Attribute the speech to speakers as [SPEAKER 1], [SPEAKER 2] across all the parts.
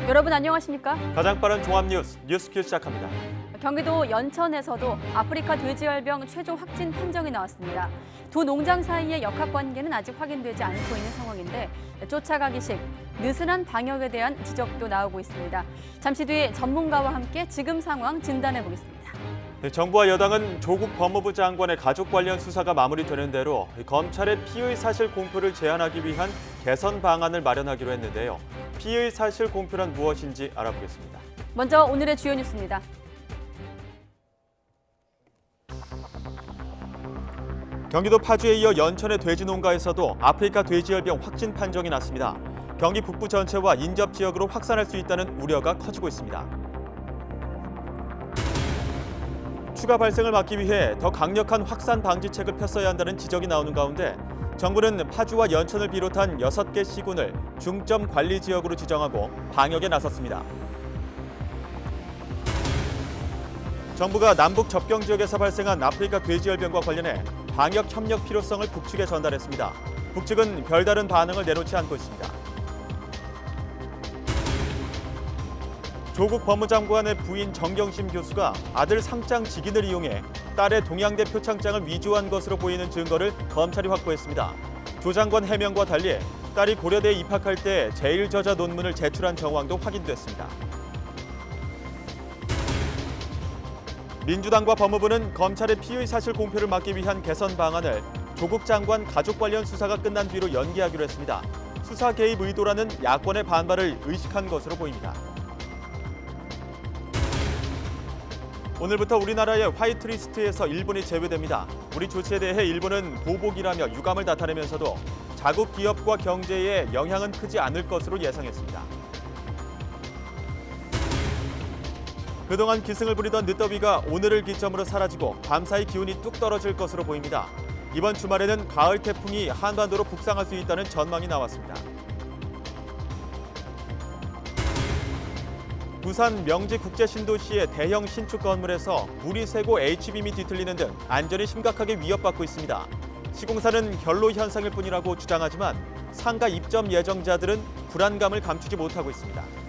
[SPEAKER 1] 여러분 안녕하십니까?
[SPEAKER 2] 가장 빠른 종합 뉴스큐 시작합니다.
[SPEAKER 1] 경기도 연천에서도 아프리카 돼지열병 최종 확진 판정이 나왔습니다. 두 농장 사이의 역학관계는 아직 확인되지 않고 있는 상황인데 쫓아가기식 느슨한 방역에 대한 지적도 나오고 있습니다. 잠시 뒤에 전문가와 함께 지금 상황 진단해 보겠습니다.
[SPEAKER 2] 정부와 여당은 조국 법무부 장관의 가족 관련 수사가 마무리되는 대로 검찰의 피의 사실 공표를 제한하기 위한 개선 방안을 마련하기로 했는데요. 피의 사실 공표란 무엇인지 알아보겠습니다.
[SPEAKER 1] 먼저 오늘의 주요 뉴스입니다.
[SPEAKER 2] 경기도 파주에 이어 연천의 돼지 농가에서도 아프리카 돼지열병 확진 판정이 났습니다. 경기 북부 전체와 인접 지역으로 확산할 수 있다는 우려가 커지고 있습니다. 추가 발생을 막기 위해 더 강력한 확산 방지책을 폈어야 한다는 지적이 나오는 가운데 정부는 파주와 연천을 비롯한 6개 시군을 중점 관리 지역으로 지정하고 방역에 나섰습니다. 정부가 남북 접경 지역에서 발생한 아프리카 돼지열병과 관련해 방역 협력 필요성을 북측에 전달했습니다. 북측은 별다른 반응을 내놓지 않고 있습니다. 조국 법무장관의 부인 정경심 교수가 아들 상장 직인을 이용해 딸의 동양대 표창장을 위조한 것으로 보이는 증거를 검찰이 확보했습니다. 조 장관 해명과 달리 딸이 고려대에 입학할 때 제1저자 논문을 제출한 정황도 확인됐습니다. 민주당과 법무부는 검찰의 피의 사실 공표를 막기 위한 개선 방안을 조국 장관 가족 관련 수사가 끝난 뒤로 연기하기로 했습니다. 수사 개입 의도라는 야권의 반발을 의식한 것으로 보입니다. 오늘부터 우리나라의 화이트리스트에서 일본이 제외됩니다. 우리 조치에 대해 일본은 보복이라며 유감을 나타내면서도 자국 기업과 경제에 영향은 크지 않을 것으로 예상했습니다. 그동안 기승을 부리던 늦더위가 오늘을 기점으로 사라지고 밤사이 기온이 뚝 떨어질 것으로 보입니다. 이번 주말에는 가을 태풍이 한반도로 북상할 수 있다는 전망이 나왔습니다. 부산 명지국제신도시의 대형 신축 건물에서 물이 새고 H빔이 뒤틀리는 등 안전이 심각하게 위협받고 있습니다. 시공사는 결로 현상일 뿐이라고 주장하지만 상가 입점 예정자들은 불안감을 감추지 못하고 있습니다.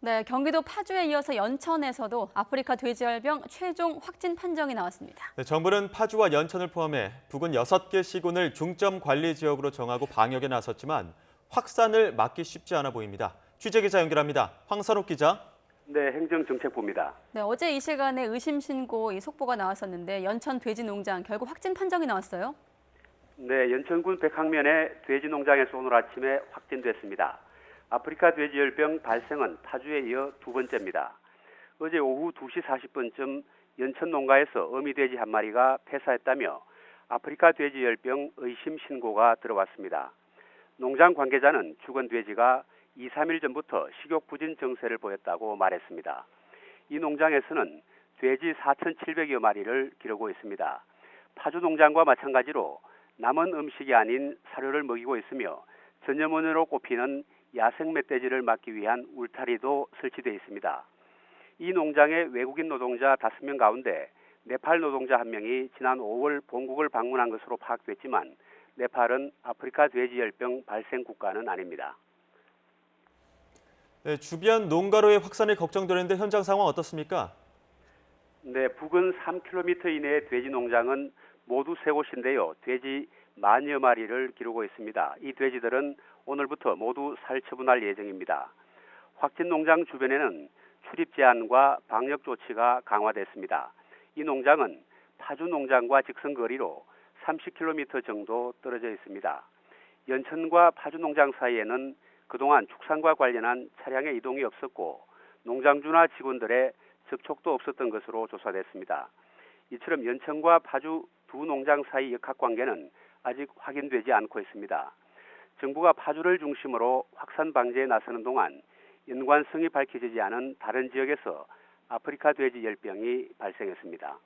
[SPEAKER 1] 네, 경기도 파주에 이어서 연천에서도 아프리카 돼지열병 최종 확진 판정이 나왔습니다.
[SPEAKER 2] 정부는 파주와 연천을 포함해 부근 6개 시군을 중점 관리 지역으로 정하고 방역에 나섰지만 확산을 막기 쉽지 않아 보입니다. 취재기자 연결합니다. 황선욱 기자.
[SPEAKER 3] 네, 행정정책부입니다.
[SPEAKER 1] 네, 어제 이 시간에 의심 신고 속보가 나왔었는데 연천 돼지 농장 결국 확진 판정이 나왔어요?
[SPEAKER 3] 네, 연천군 백항면의 돼지 농장에서 오늘 아침에 확진됐습니다. 아프리카 돼지열병 발생은 파주에 이어 두 번째입니다. 어제 오후 2시 40분쯤 연천 농가에서 어미돼지 한 마리가 폐사했다며 아프리카 돼지열병 의심 신고가 들어왔습니다. 농장 관계자는 죽은 돼지가 2, 3일 전부터 식욕 부진 증세를 보였다고 말했습니다. 이 농장에서는 돼지 4,700여 마리를 기르고 있습니다. 파주 농장과 마찬가지로 남은 음식이 아닌 사료를 먹이고 있으며 전염원으로 꼽히는 야생 멧돼지를 막기 위한 울타리도 설치되어 있습니다. 이 농장의 외국인 노동자 5명 가운데 네팔 노동자 1명이 지난 5월 본국을 방문한 것으로 파악됐지만 네팔은 아프리카 돼지열병 발생 국가는 아닙니다.
[SPEAKER 2] 네, 주변 농가로의 확산이 걱정되는데 현장 상황 어떻습니까?
[SPEAKER 3] 네, 부근 3km 이내의 돼지 농장은 모두 세 곳인데요. 돼지 10,000여 마리를 기르고 있습니다. 이 돼지들은 오늘부터 모두 살처분할 예정입니다. 확진 농장 주변에는 출입 제한과 방역 조치가 강화됐습니다. 이 농장은 파주 농장과 직선거리로 30km 정도 떨어져 있습니다. 연천과 파주 농장 사이에는 그동안 축산과 관련한 차량의 이동이 없었고 농장주나 직원들의 접촉도 없었던 것으로 조사됐습니다. 이처럼 연천과 파주 두 농장 사이 역학관계는 아직 확인되지 않고 있습니다. 정부가 파주를 중심으로 확산 방지에 나서는 동안 연관성이 밝혀지지 않은 다른 지역에서 아프리카 돼지 열병이 발생했습니다.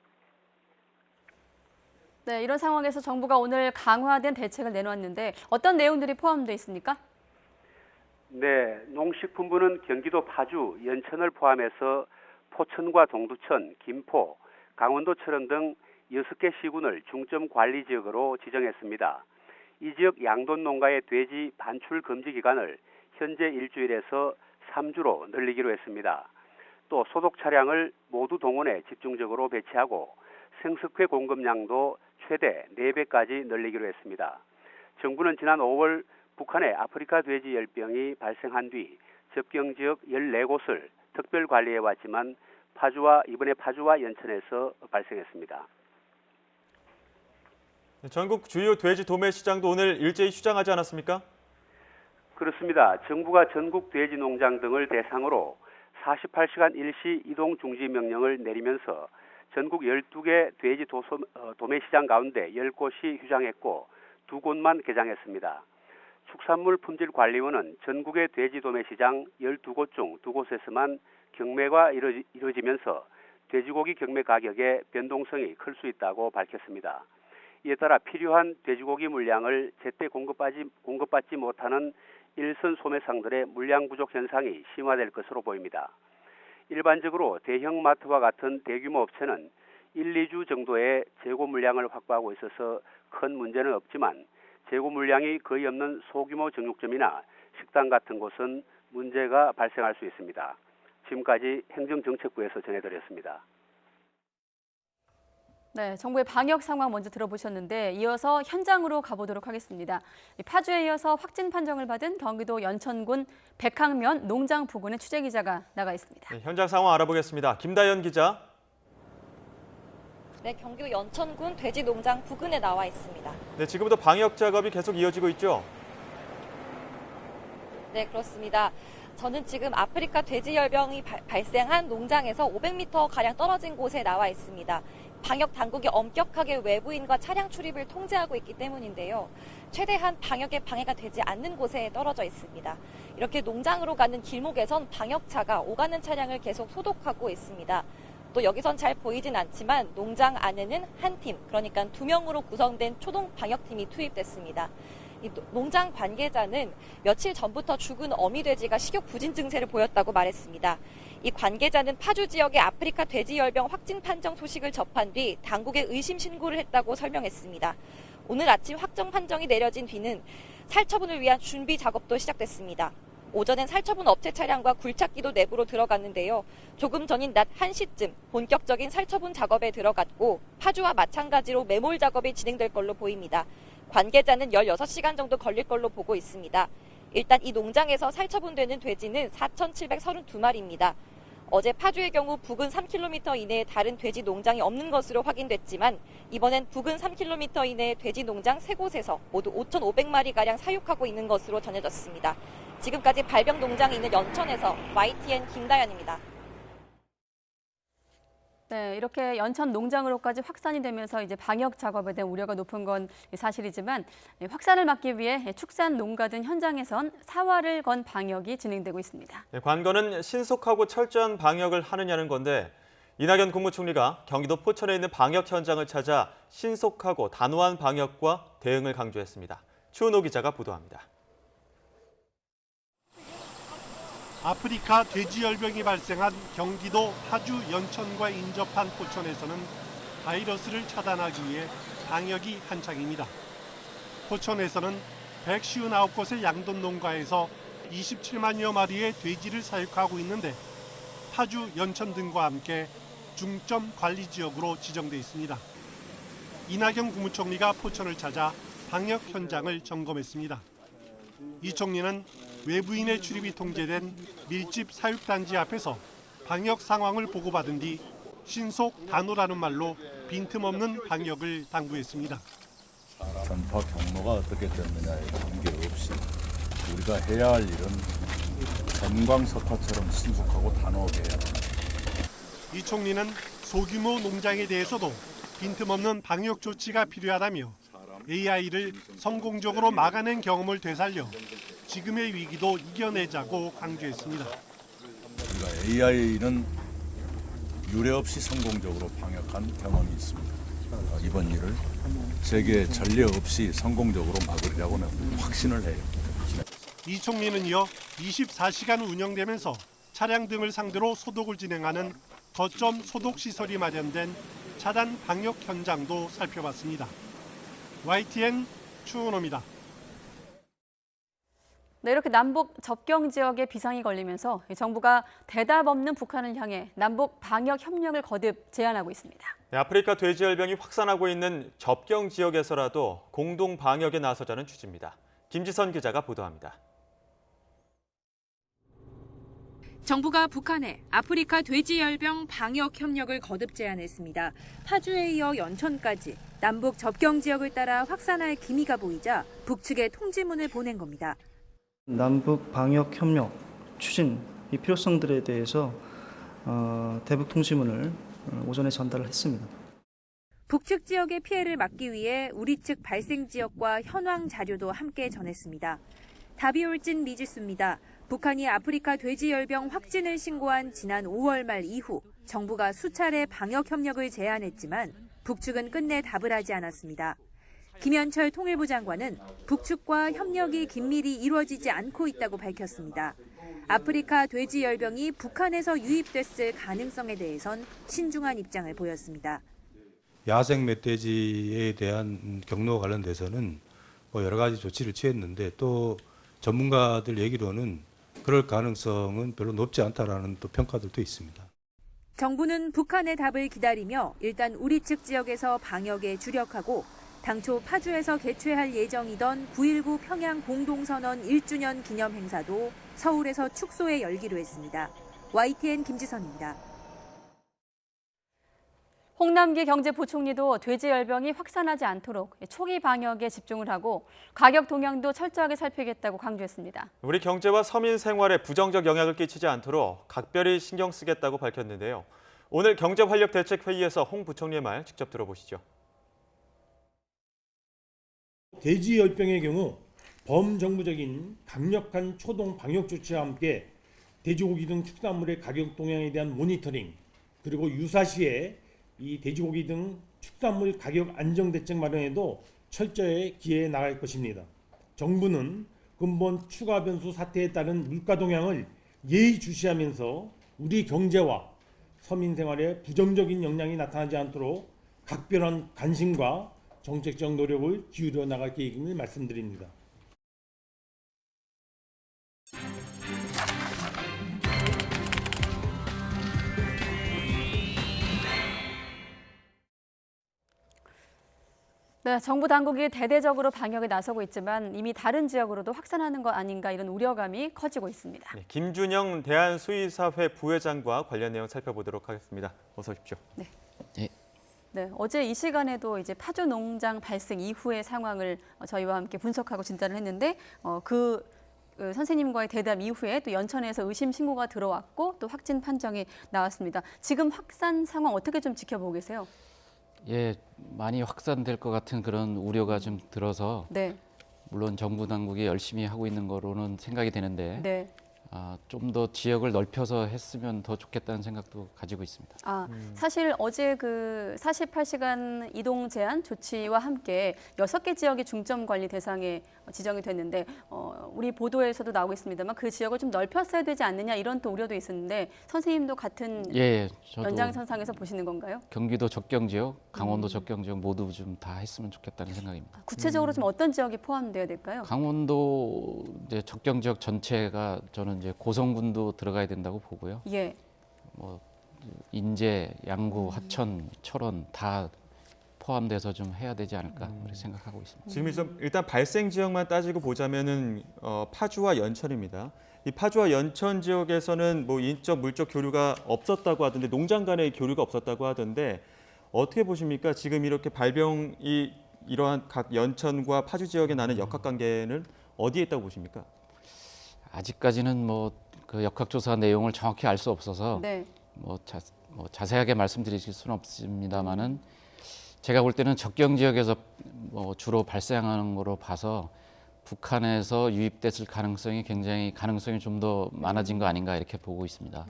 [SPEAKER 1] 네, 이런 상황에서 정부가 오늘 강화된 대책을 내놓았는데 어떤 내용들이 포함되어 있습니까?
[SPEAKER 3] 네, 농식품부는 경기도 파주, 연천을 포함해서 포천과 동두천, 김포, 강원도처럼 등 6개 시군을 중점 관리 지역으로 지정했습니다. 이 지역 양돈 농가의 돼지 반출 금지 기간을 현재 일주일에서 3주로 늘리기로 했습니다. 또 소독 차량을 모두 동원해 집중적으로 배치하고 생석회 공급량도 최대 4배까지 늘리기로 했습니다. 정부는 지난 5월 북한에 아프리카 돼지 열병이 발생한 뒤 접경 지역 14곳을 특별 관리해 왔지만 이번에 파주와 연천에서 발생했습니다.
[SPEAKER 2] 전국 주요 돼지 도매 시장도 오늘 일제히 휴장하지 않았습니까?
[SPEAKER 3] 그렇습니다. 정부가 전국 돼지 농장 등을 대상으로 48시간 일시 이동 중지 명령을 내리면서 전국 12개 돼지 도매 시장 가운데 10곳이 휴장했고 2곳만 개장했습니다. 축산물 품질관리원은 전국의 돼지 도매 시장 12곳 중 2곳에서만 경매가 이루어지면서 돼지고기 경매 가격의 변동성이 클 수 있다고 밝혔습니다. 이에 따라 필요한 돼지고기 물량을 제때 공급받지 못하는 일선 소매상들의 물량 부족 현상이 심화될 것으로 보입니다. 일반적으로 대형 마트와 같은 대규모 업체는 1, 2주 정도의 재고 물량을 확보하고 있어서 큰 문제는 없지만 재고 물량이 거의 없는 소규모 정육점이나 식당 같은 곳은 문제가 발생할 수 있습니다. 지금까지 행정정책부에서 전해드렸습니다.
[SPEAKER 1] 네, 정부의 방역 상황 먼저 들어보셨는데 이어서 현장으로 가보도록 하겠습니다. 파주에 이어서 확진 판정을 받은 경기도 연천군 백항면 농장 부근의 취재 기자가 나가 있습니다.
[SPEAKER 2] 네, 현장 상황 알아보겠습니다. 김다연 기자.
[SPEAKER 4] 네, 경기도 연천군 돼지 농장 부근에 나와 있습니다.
[SPEAKER 2] 네, 지금부터 방역 작업이 계속 이어지고 있죠?
[SPEAKER 4] 네, 그렇습니다. 저는 지금 아프리카 돼지열병이 발생한 농장에서 500m가량 떨어진 곳에 나와 있습니다. 방역 당국이 엄격하게 외부인과 차량 출입을 통제하고 있기 때문인데요. 최대한 방역에 방해가 되지 않는 곳에 떨어져 있습니다. 이렇게 농장으로 가는 길목에선 방역차가 오가는 차량을 계속 소독하고 있습니다. 또 여기선 잘 보이진 않지만 농장 안에는 한 팀, 그러니까 2명으로 구성된 초동 방역팀이 투입됐습니다. 이 농장 관계자는 며칠 전부터 죽은 어미돼지가 식욕 부진 증세를 보였다고 말했습니다. 이 관계자는 파주 지역의 아프리카 돼지열병 확진 판정 소식을 접한 뒤 당국에 의심 신고를 했다고 설명했습니다. 오늘 아침 확정 판정이 내려진 뒤는 살처분을 위한 준비 작업도 시작됐습니다. 오전엔 살처분 업체 차량과 굴착기도 내부로 들어갔는데요. 조금 전인 낮 1시쯤 본격적인 살처분 작업에 들어갔고 파주와 마찬가지로 매몰 작업이 진행될 걸로 보입니다. 관계자는 16시간 정도 걸릴 걸로 보고 있습니다. 일단 이 농장에서 살처분되는 돼지는 4,732마리입니다. 어제 파주의 경우 부근 3km 이내에 다른 돼지 농장이 없는 것으로 확인됐지만 이번엔 부근 3km 이내의 돼지 농장 3곳에서 모두 5,500마리가량 사육하고 있는 것으로 전해졌습니다. 지금까지 발병 농장이 있는 연천에서 YTN 김다연입니다.
[SPEAKER 1] 네, 이렇게 연천 농장으로까지 확산이 되면서 이제 방역 작업에 대한 우려가 높은 건 사실이지만 확산을 막기 위해 축산 농가 등 현장에선 사활을 건 방역이 진행되고 있습니다.
[SPEAKER 2] 네, 관건은 신속하고 철저한 방역을 하느냐는 건데 이낙연 국무총리가 경기도 포천에 있는 방역 현장을 찾아 신속하고 단호한 방역과 대응을 강조했습니다. 추은호 기자가 보도합니다.
[SPEAKER 5] 아프리카 돼지열병이 발생한 경기도 파주 연천과 인접한 포천에서는 바이러스를 차단하기 위해 방역이 한창입니다. 포천에서는 159곳의 양돈 농가에서 27만여 마리의 돼지를 사육하고 있는데 파주, 연천 등과 함께 중점 관리 지역으로 지정돼 있습니다. 이낙연 국무총리가 포천을 찾아 방역 현장을 점검했습니다. 이 총리는 외부인의 출입이 통제된 밀집 사육단지 앞에서 방역 상황을 보고받은 뒤 신속 단호라는 말로 빈틈없는 방역을 당부했습니다.
[SPEAKER 6] 전파 경로가 어떻게 됐느냐에 관계없이 우리가 해야 할 일은 전광석화처럼 신속하고 단호하게 해야 합니다.
[SPEAKER 5] 이 총리는 소규모 농장에 대해서도 빈틈없는 방역 조치가 필요하다며 AI를 성공적으로 막아낸 경험을 되살려 지금의 위기도 이겨내자고 강조했습니다.
[SPEAKER 6] 우리가 AI는 유례 없이 성공적으로 방역한 경험이 있습니다. 이번 일을 세계 전례 없이 성공적으로 막으리라고는 확신을 해요.
[SPEAKER 5] 이 총리는 이어 24시간 운영되면서 차량 등을 상대로 소독을 진행하는 거점 소독 시설이 마련된 차단 방역 현장도 살펴봤습니다. YTN 추은호입니다.
[SPEAKER 1] 네, 이렇게 남북 접경 지역에 비상이 걸리면서 정부가 대답 없는 북한을 향해 남북 방역 협력을 거듭 제안하고 있습니다.
[SPEAKER 2] 네, 아프리카 돼지열병이 확산하고 있는 접경 지역에서라도 공동 방역에 나서자는 취지입니다. 김지선 기자가 보도합니다.
[SPEAKER 7] 정부가 북한에 아프리카 돼지열병 방역 협력을 거듭 제안했습니다. 파주에 이어 연천까지 남북 접경 지역을 따라 확산할 기미가 보이자 북측에 통지문을 보낸 겁니다.
[SPEAKER 8] 남북 방역 협력 추진 이 필요성들에 대해서 대북 통지문을 오전에 전달을 했습니다.
[SPEAKER 7] 북측 지역의 피해를 막기 위해 우리 측 발생 지역과 현황 자료도 함께 전했습니다. 답이 올진 미지수입니다. 북한이 아프리카 돼지열병 확진을 신고한 지난 5월 말 이후 정부가 수차례 방역 협력을 제안했지만 북측은 끝내 답을 하지 않았습니다. 김현철 통일부 장관은 북측과 협력이 긴밀히 이루어지지 않고 있다고 밝혔습니다. 아프리카 돼지열병이 북한에서 유입됐을 가능성에 대해선 신중한 입장을 보였습니다.
[SPEAKER 9] 야생 멧돼지에 대한 경로와 관련돼서는 여러 가지 조치를 취했는데 또 전문가들 얘기로는 그럴 가능성은 별로 높지 않다라는 또 평가들도 있습니다.
[SPEAKER 7] 정부는 북한의 답을 기다리며 일단 우리 측 지역에서 방역에 주력하고 당초 파주에서 개최할 예정이던 9.19 평양 공동선언 1주년 기념 행사도 서울에서 축소해 열기로 했습니다. YTN 김지선입니다.
[SPEAKER 1] 홍남기 경제부총리도 돼지열병이 확산하지 않도록 초기 방역에 집중을 하고 가격 동향도 철저하게 살피겠다고 강조했습니다.
[SPEAKER 2] 우리 경제와 서민 생활에 부정적 영향을 끼치지 않도록 각별히 신경 쓰겠다고 밝혔는데요. 오늘 경제활력대책회의에서 홍 부총리의 말 직접 들어보시죠.
[SPEAKER 10] 돼지열병의 경우 범정부적인 강력한 초동 방역 조치와 함께 돼지고기 등 축산물의 가격 동향에 대한 모니터링, 그리고 유사시에 이 돼지고기 등 축산물 가격 안정 대책 마련에도 철저히 기여해 나갈 것입니다. 정부는 근본 추가 변수 사태에 따른 물가 동향을 예의주시하면서 우리 경제와 서민 생활에 부정적인 영향이 나타나지 않도록 각별한 관심과 정책적 노력을 기울여 나갈 계획임을 말씀드립니다.
[SPEAKER 1] 네, 정부 당국이 대대적으로 방역에 나서고 있지만 이미 다른 지역으로도 확산하는 것 아닌가 이런 우려감이 커지고 있습니다.
[SPEAKER 2] 네, 김준영 대한수의사회 부회장과 관련 내용 살펴보도록 하겠습니다. 어서 오십시오.
[SPEAKER 1] 네. 네, 어제 이 시간에도 이제 파주 농장 발생 이후의 상황을 저희와 함께 분석하고 진단을 했는데 그 선생님과의 대담 이후에 또 연천에서 의심 신고가 들어왔고 또 확진 판정이 나왔습니다. 지금 확산 상황 어떻게 좀 지켜보고 계세요?
[SPEAKER 11] 예, 많이 확산될 것 같은 그런 우려가 좀 들어서
[SPEAKER 1] 네.
[SPEAKER 11] 물론 정부 당국이 열심히 하고 있는 거로는 생각이 되는데
[SPEAKER 1] 네.
[SPEAKER 11] 좀 더 지역을 넓혀서 했으면 더 좋겠다는 생각도 가지고 있습니다.
[SPEAKER 1] 사실 어제 그 48시간 이동 제한 조치와 함께 6개 지역이 중점 관리 대상에 지정이 됐는데 우리 보도에서도 나오고 있습니다만 그 지역을 좀 넓혔어야 되지 않느냐 이런 또 우려도 있었는데 선생님도 같은
[SPEAKER 11] 저도
[SPEAKER 1] 연장선상에서 보시는 건가요?
[SPEAKER 11] 경기도 접경 지역, 강원도 접경 지역 모두 좀 다 했으면 좋겠다는 생각입니다.
[SPEAKER 1] 구체적으로 좀 어떤 지역이 포함되어야 될까요?
[SPEAKER 11] 강원도 이제 접경 지역 전체가 저는 이제 고성군도 들어가야 된다고 보고요.
[SPEAKER 1] 예.
[SPEAKER 11] 뭐 인제, 양구, 하천, 철원 다 포함돼서 좀 해야 되지 않을까 그렇게 생각하고 있습니다.
[SPEAKER 2] 지금 일단 발생 지역만 따지고 보자면은 파주와 연천입니다. 이 파주와 연천 지역에서는 뭐 인적 물적 교류가 없었다고 하던데 농장 간의 교류가 없었다고 하던데 어떻게 보십니까? 지금 이렇게 발병이 이러한 각 연천과 파주 지역에 나는 역학관계는 어디에 있다고 보십니까?
[SPEAKER 11] 아직까지는 그 역학조사 내용을 정확히 알 수 없어서
[SPEAKER 1] 네.
[SPEAKER 11] 자세하게 말씀드릴 수는 없습니다만은 제가 볼 때는 접경 지역에서 주로 발생하는 거로 봐서 북한에서 유입됐을 가능성이 좀 더 많아진 거 아닌가 이렇게 보고 있습니다.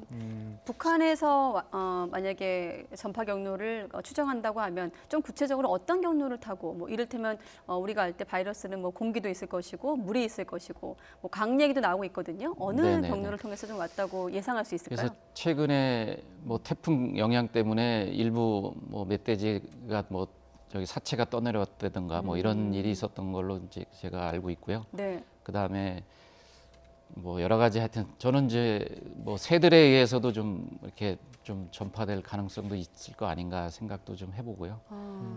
[SPEAKER 1] 북한에서 만약에 전파 경로를 추정한다고 하면 좀 구체적으로 어떤 경로를 타고 뭐 이를테면 우리가 알 때 바이러스는 뭐 공기도 있을 것이고 물이 있을 것이고 뭐 강 얘기도 나오고 있거든요. 어느
[SPEAKER 11] 네네네.
[SPEAKER 1] 경로를 통해서 좀 왔다고 예상할 수 있을까요?
[SPEAKER 11] 그래서 최근에 뭐 태풍 영향 때문에 일부 뭐 멧돼지가 뭐 저기 사체가 떠내려왔다든가 뭐 이런 일이 있었던 걸로 이제 제가 알고 있고요.
[SPEAKER 1] 네.
[SPEAKER 11] 그다음에 뭐 여러 가지 하여튼 저는 이제 뭐 새들에 의해서도 좀 이렇게 좀 전파될 가능성도 있을 거 아닌가 생각도 좀 해보고요.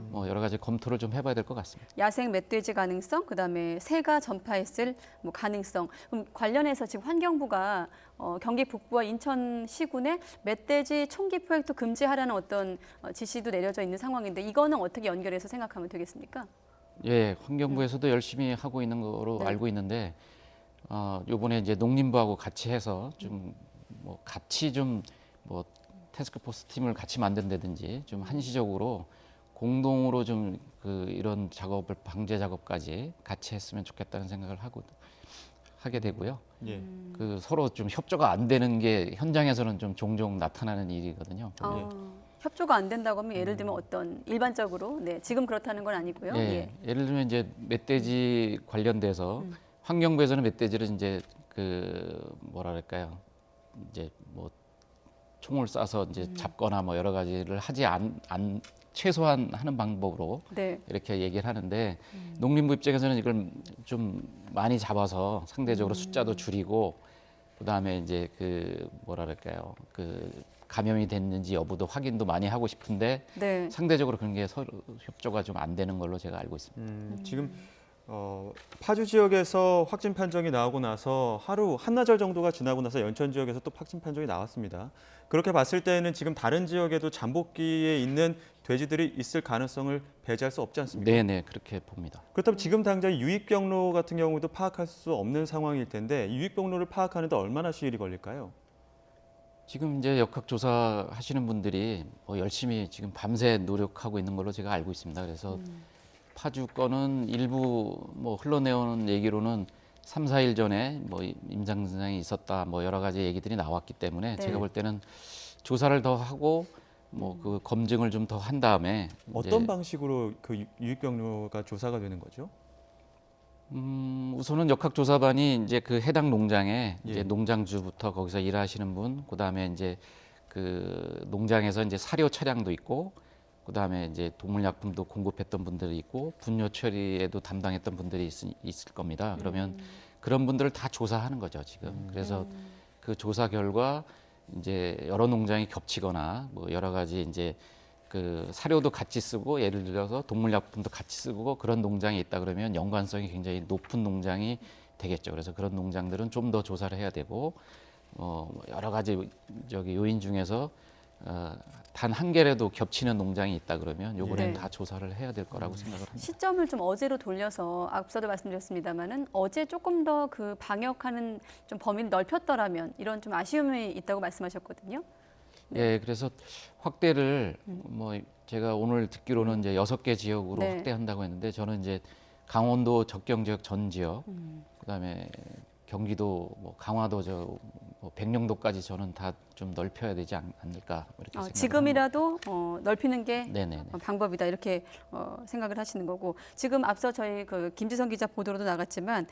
[SPEAKER 11] 뭐 여러 가지 검토를 좀 해봐야 될 것 같습니다.
[SPEAKER 1] 야생 멧돼지 가능성, 그다음에 새가 전파했을 뭐 가능성. 그럼 관련해서 지금 환경부가 경기 북부와 인천 시군에 멧돼지 총기 포획도 금지하라는 어떤 지시도 내려져 있는 상황인데 이거는 어떻게 연결해서 생각하면 되겠습니까?
[SPEAKER 11] 예, 환경부에서도 열심히 하고 있는 거로
[SPEAKER 1] 네.
[SPEAKER 11] 알고 있는데 요번에 이제 농림부하고 같이 해서 좀 뭐 같이 좀 뭐 태스크포스 팀을 같이 만든다든지 좀 한시적으로 공동으로 좀 이런 작업을 방제 작업까지 같이 했으면 좋겠다는 생각을 하게 되고요.
[SPEAKER 2] 예.
[SPEAKER 11] 서로 좀 협조가 안 되는 게 현장에서는 좀 종종 나타나는 일이거든요.
[SPEAKER 1] 협조가 안 된다고 하면 예를 들면 어떤 일반적으로 지금 그렇다는 건 아니고요.
[SPEAKER 11] 예. 예를 들면 이제 멧돼지 관련돼서 환경부에서는 멧돼지를 이제 뭐라 그럴까요? 이제 뭐 총을 쏴서 이제 잡거나 뭐 여러 가지를 하지 최소한 하는 방법으로
[SPEAKER 1] 네.
[SPEAKER 11] 이렇게 얘기를 하는데 농림부 입장에서는 이걸 좀 많이 잡아서 상대적으로 숫자도 줄이고 그다음에 이제 뭐라 그럴까요? 감염이 됐는지 여부도 확인도 많이 하고 싶은데
[SPEAKER 1] 네.
[SPEAKER 11] 상대적으로 그런 게 서로 협조가 좀 안 되는 걸로 제가 알고 있습니다.
[SPEAKER 2] 지금 파주 지역에서 확진 판정이 나오고 나서 하루 한나절 정도가 지나고 나서 연천 지역에서 또 확진 판정이 나왔습니다. 그렇게 봤을 때는 지금 다른 지역에도 잠복기에 있는 돼지들이 있을 가능성을 배제할 수 없지 않습니까?
[SPEAKER 11] 네네, 그렇게 봅니다.
[SPEAKER 2] 그렇다면 지금 당장 유입 경로 같은 경우도 파악할 수 없는 상황일 텐데 유입 경로를 파악하는데 얼마나 시일이 걸릴까요?
[SPEAKER 11] 지금 이제 역학조사 하시는 분들이 뭐 열심히 지금 밤새 노력하고 있는 걸로 제가 알고 있습니다. 그래서 파주 건은 일부 뭐 흘러내오는 얘기로는 3, 4일 전에 뭐 임상 증상이 있었다 뭐 여러 가지 얘기들이 나왔기 때문에
[SPEAKER 1] 네.
[SPEAKER 11] 제가 볼 때는 조사를 더 하고 뭐 검증을 좀 더 한 다음에
[SPEAKER 2] 어떤 방식으로 유입 경로가 조사가 되는 거죠?
[SPEAKER 11] 우선은 역학조사반이 이제 해당 농장에
[SPEAKER 2] 예.
[SPEAKER 11] 이제 농장주부터 거기서 일하시는 분, 그다음에 이제 농장에서 이제 사료 차량도 있고, 그다음에 이제 동물약품도 공급했던 분들이 있고, 분뇨 처리에도 담당했던 분들이 있을 겁니다. 그러면 그런 분들을 다 조사하는 거죠 지금. 그래서 그 조사 결과 이제 여러 농장이 겹치거나 뭐 여러 가지 이제 사료도 같이 쓰고 예를 들어서 동물약품도 같이 쓰고 그런 농장이 있다 그러면 연관성이 굉장히 높은 농장이 되겠죠. 그래서 그런 농장들은 좀 더 조사를 해야 되고 여러 가지 요인 중에서 단 한 개라도 겹치는 농장이 있다 그러면 요번엔
[SPEAKER 1] 네.
[SPEAKER 11] 다 조사를 해야 될 거라고 생각을 합니다.
[SPEAKER 1] 시점을 좀 어제로 돌려서 앞서도 말씀드렸습니다만은 어제 조금 더 방역하는 좀 범위를 넓혔더라면 이런 좀 아쉬움이 있다고 말씀하셨거든요.
[SPEAKER 11] 네, 그래서 확대를 뭐 제가 오늘 듣기로는 이제 6개 지역으로
[SPEAKER 1] 네.
[SPEAKER 11] 확대한다고 했는데 저는 이제 강원도 적경 지역 전 지역, 그다음에 경기도 뭐 강화도 뭐 백령도까지 저는 다 좀 넓혀야 되지 않을까 이렇게 생각을
[SPEAKER 1] 지금이라도 넓히는 게
[SPEAKER 11] 네네.
[SPEAKER 1] 방법이다 이렇게 생각을 하시는 거고 지금 앞서 저희 김지성 기자 보도로도 나갔지만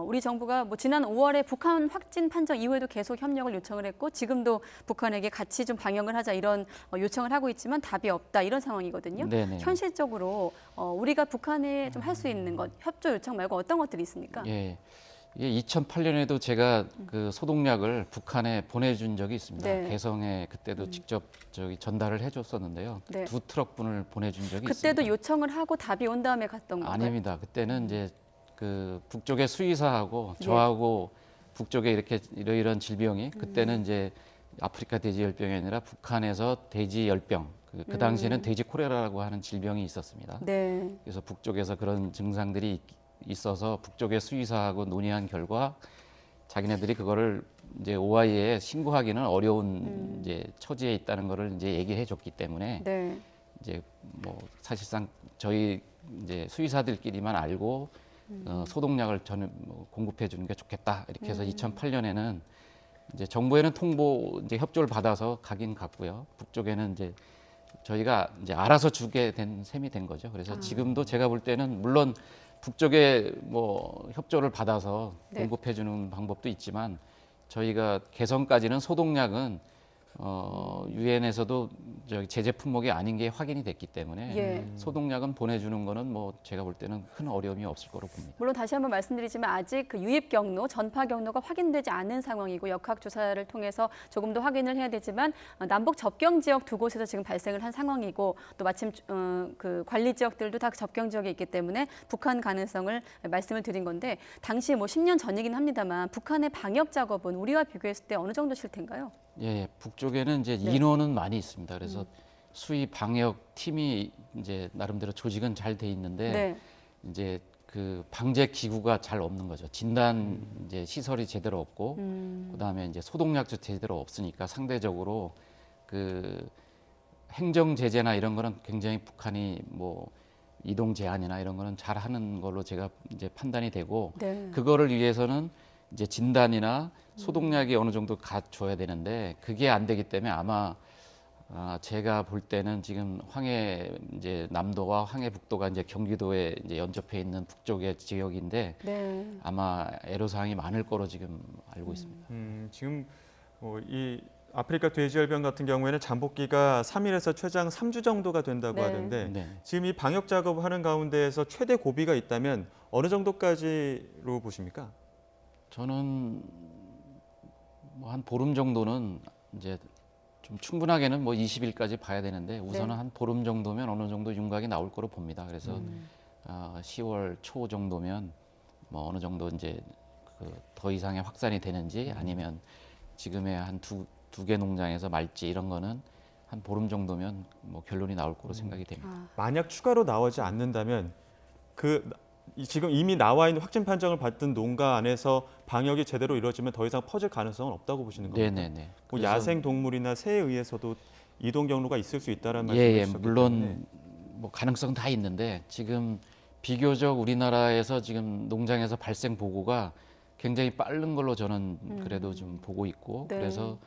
[SPEAKER 1] 우리 정부가 뭐 지난 5월에 북한 확진 판정 이후에도 계속 협력을 요청을 했고 지금도 북한에게 같이 좀 방역을 하자 이런 요청을 하고 있지만 답이 없다 이런 상황이거든요.
[SPEAKER 11] 네네.
[SPEAKER 1] 현실적으로 우리가 북한에 좀 할 수 있는 것 협조 요청 말고 어떤 것들이 있습니까?
[SPEAKER 11] 예. 이게 2008년에도 제가 소독약을 북한에 보내준 적이 있습니다.
[SPEAKER 1] 네.
[SPEAKER 11] 개성에 그때도 직접 전달을 해줬었는데요.
[SPEAKER 1] 네.
[SPEAKER 11] 2트럭분을 보내준 적이 있습니다.
[SPEAKER 1] 그때도 요청을 하고 답이 온 다음에 갔던 건가요?
[SPEAKER 11] 아닙니다. 그때는 이제 북쪽의 수의사하고 저하고 북쪽에 이렇게 이런 질병이 그때는 이제 아프리카 돼지열병이 아니라 북한에서 돼지열병 그 당시에는 돼지 콜레라라고 하는 질병이 있었습니다.
[SPEAKER 1] 네.
[SPEAKER 11] 그래서 북쪽에서 그런 증상들이 있어서 북쪽의 수의사하고 논의한 결과 자기네들이 그거를 이제 OI에 신고하기는 어려운 이제 처지에 있다는 거를 이제 얘기해 줬기 때문에
[SPEAKER 1] 네.
[SPEAKER 11] 이제 뭐 사실상 저희 이제 수의사들끼리만 알고 소독약을 저는 공급해 주는 게 좋겠다. 이렇게 해서 2008년에는 이제 정부에는 통보 이제 협조를 받아서 가긴 갔고요. 북쪽에는 이제 저희가 이제 알아서 주게 된 셈이 된 거죠. 그래서 지금도 제가 볼 때는 물론 북쪽에 뭐 협조를 받아서
[SPEAKER 1] 네.
[SPEAKER 11] 공급해 주는 방법도 있지만 저희가 개성까지는 소독약은 유엔에서도 저기 제재 품목이 아닌 게 확인이 됐기 때문에
[SPEAKER 1] 예.
[SPEAKER 11] 소독약은 보내주는 거는 뭐 제가 볼 때는 큰 어려움이 없을 거로 봅니다.
[SPEAKER 1] 물론 다시 한번 말씀드리지만 아직 그 유입 경로, 전파 경로가 확인되지 않은 상황이고 역학 조사를 통해서 조금 더 확인을 해야 되지만 남북 접경 지역 두 곳에서 지금 발생을 한 상황이고 또 마침 그 관리 지역들도 다 접경 지역에 있기 때문에 북한 가능성을 말씀을 드린 건데 당시 뭐 10년 전이긴 합니다만 북한의 방역 작업은 우리와 비교했을 때 어느 정도 실태인가요?
[SPEAKER 11] 예, 북쪽에는 이제
[SPEAKER 1] 네.
[SPEAKER 11] 인원은 많이 있습니다. 그래서 수의 방역 팀이 이제 나름대로 조직은 잘 돼 있는데
[SPEAKER 1] 네.
[SPEAKER 11] 이제 그 방제 기구가 잘 없는 거죠. 진단 이제 시설이 제대로 없고 그다음에 이제 소독약도 제대로 없으니까 상대적으로 그 행정 제재나 이런 거는 굉장히 북한이 뭐 이동 제한이나 이런 거는 잘 하는 걸로 제가 이제 판단이 되고
[SPEAKER 1] 네.
[SPEAKER 11] 그거를 위해서는 이제 진단이나 소독약이 어느 정도 갖춰야 되는데 그게 안 되기 때문에 아마 제가 볼 때는 지금 황해 이제 남도와 황해 북도가 이제 경기도에 이제 연접해 있는 북쪽의 지역인데
[SPEAKER 1] 네.
[SPEAKER 11] 아마 애로사항이 많을 거로 지금 알고 있습니다.
[SPEAKER 2] 지금 이 아프리카 돼지열병 같은 경우에는 잠복기가 3일에서 최장 3주 정도가 된다고
[SPEAKER 1] 네.
[SPEAKER 2] 하던데
[SPEAKER 11] 네.
[SPEAKER 2] 지금 이 방역 작업을 하는 가운데에서 최대 고비가 있다면 어느 정도까지로 보십니까?
[SPEAKER 11] 저는 뭐 한 보름 정도는 이제 좀 충분하게는 뭐 20일까지 봐야 되는데 우선은
[SPEAKER 1] 네.
[SPEAKER 11] 한 보름 정도면 어느 정도 윤곽이 나올 거로 봅니다. 그래서 10월 초 정도면 뭐 어느 정도 이제 그 더 이상의 확산이 되는지 아니면 지금의 한 두 개 농장에서 말지 이런 거는 한 보름 정도면 뭐 결론이 나올 거로 생각이 됩니다.
[SPEAKER 2] 만약 추가로 나오지 않는다면 지금 이미 나와 있는 확진 판정을 받은 농가 안에서 방역이 제대로 이루어지면 더 이상 퍼질 가능성은 없다고 보시는 겁니까?
[SPEAKER 11] 네네네.
[SPEAKER 2] 뭐 야생 동물이나 새에 의해서도 이동 경로가 있을 수 있다는
[SPEAKER 11] 예,
[SPEAKER 2] 말씀이셨기
[SPEAKER 11] 물론
[SPEAKER 2] 때문에.
[SPEAKER 11] 뭐 가능성 다 있는데 지금 비교적 우리나라에서 지금 농장에서 발생 보고가 굉장히 빠른 걸로 저는 그래도 좀 보고 있고
[SPEAKER 1] 네.
[SPEAKER 11] 그래서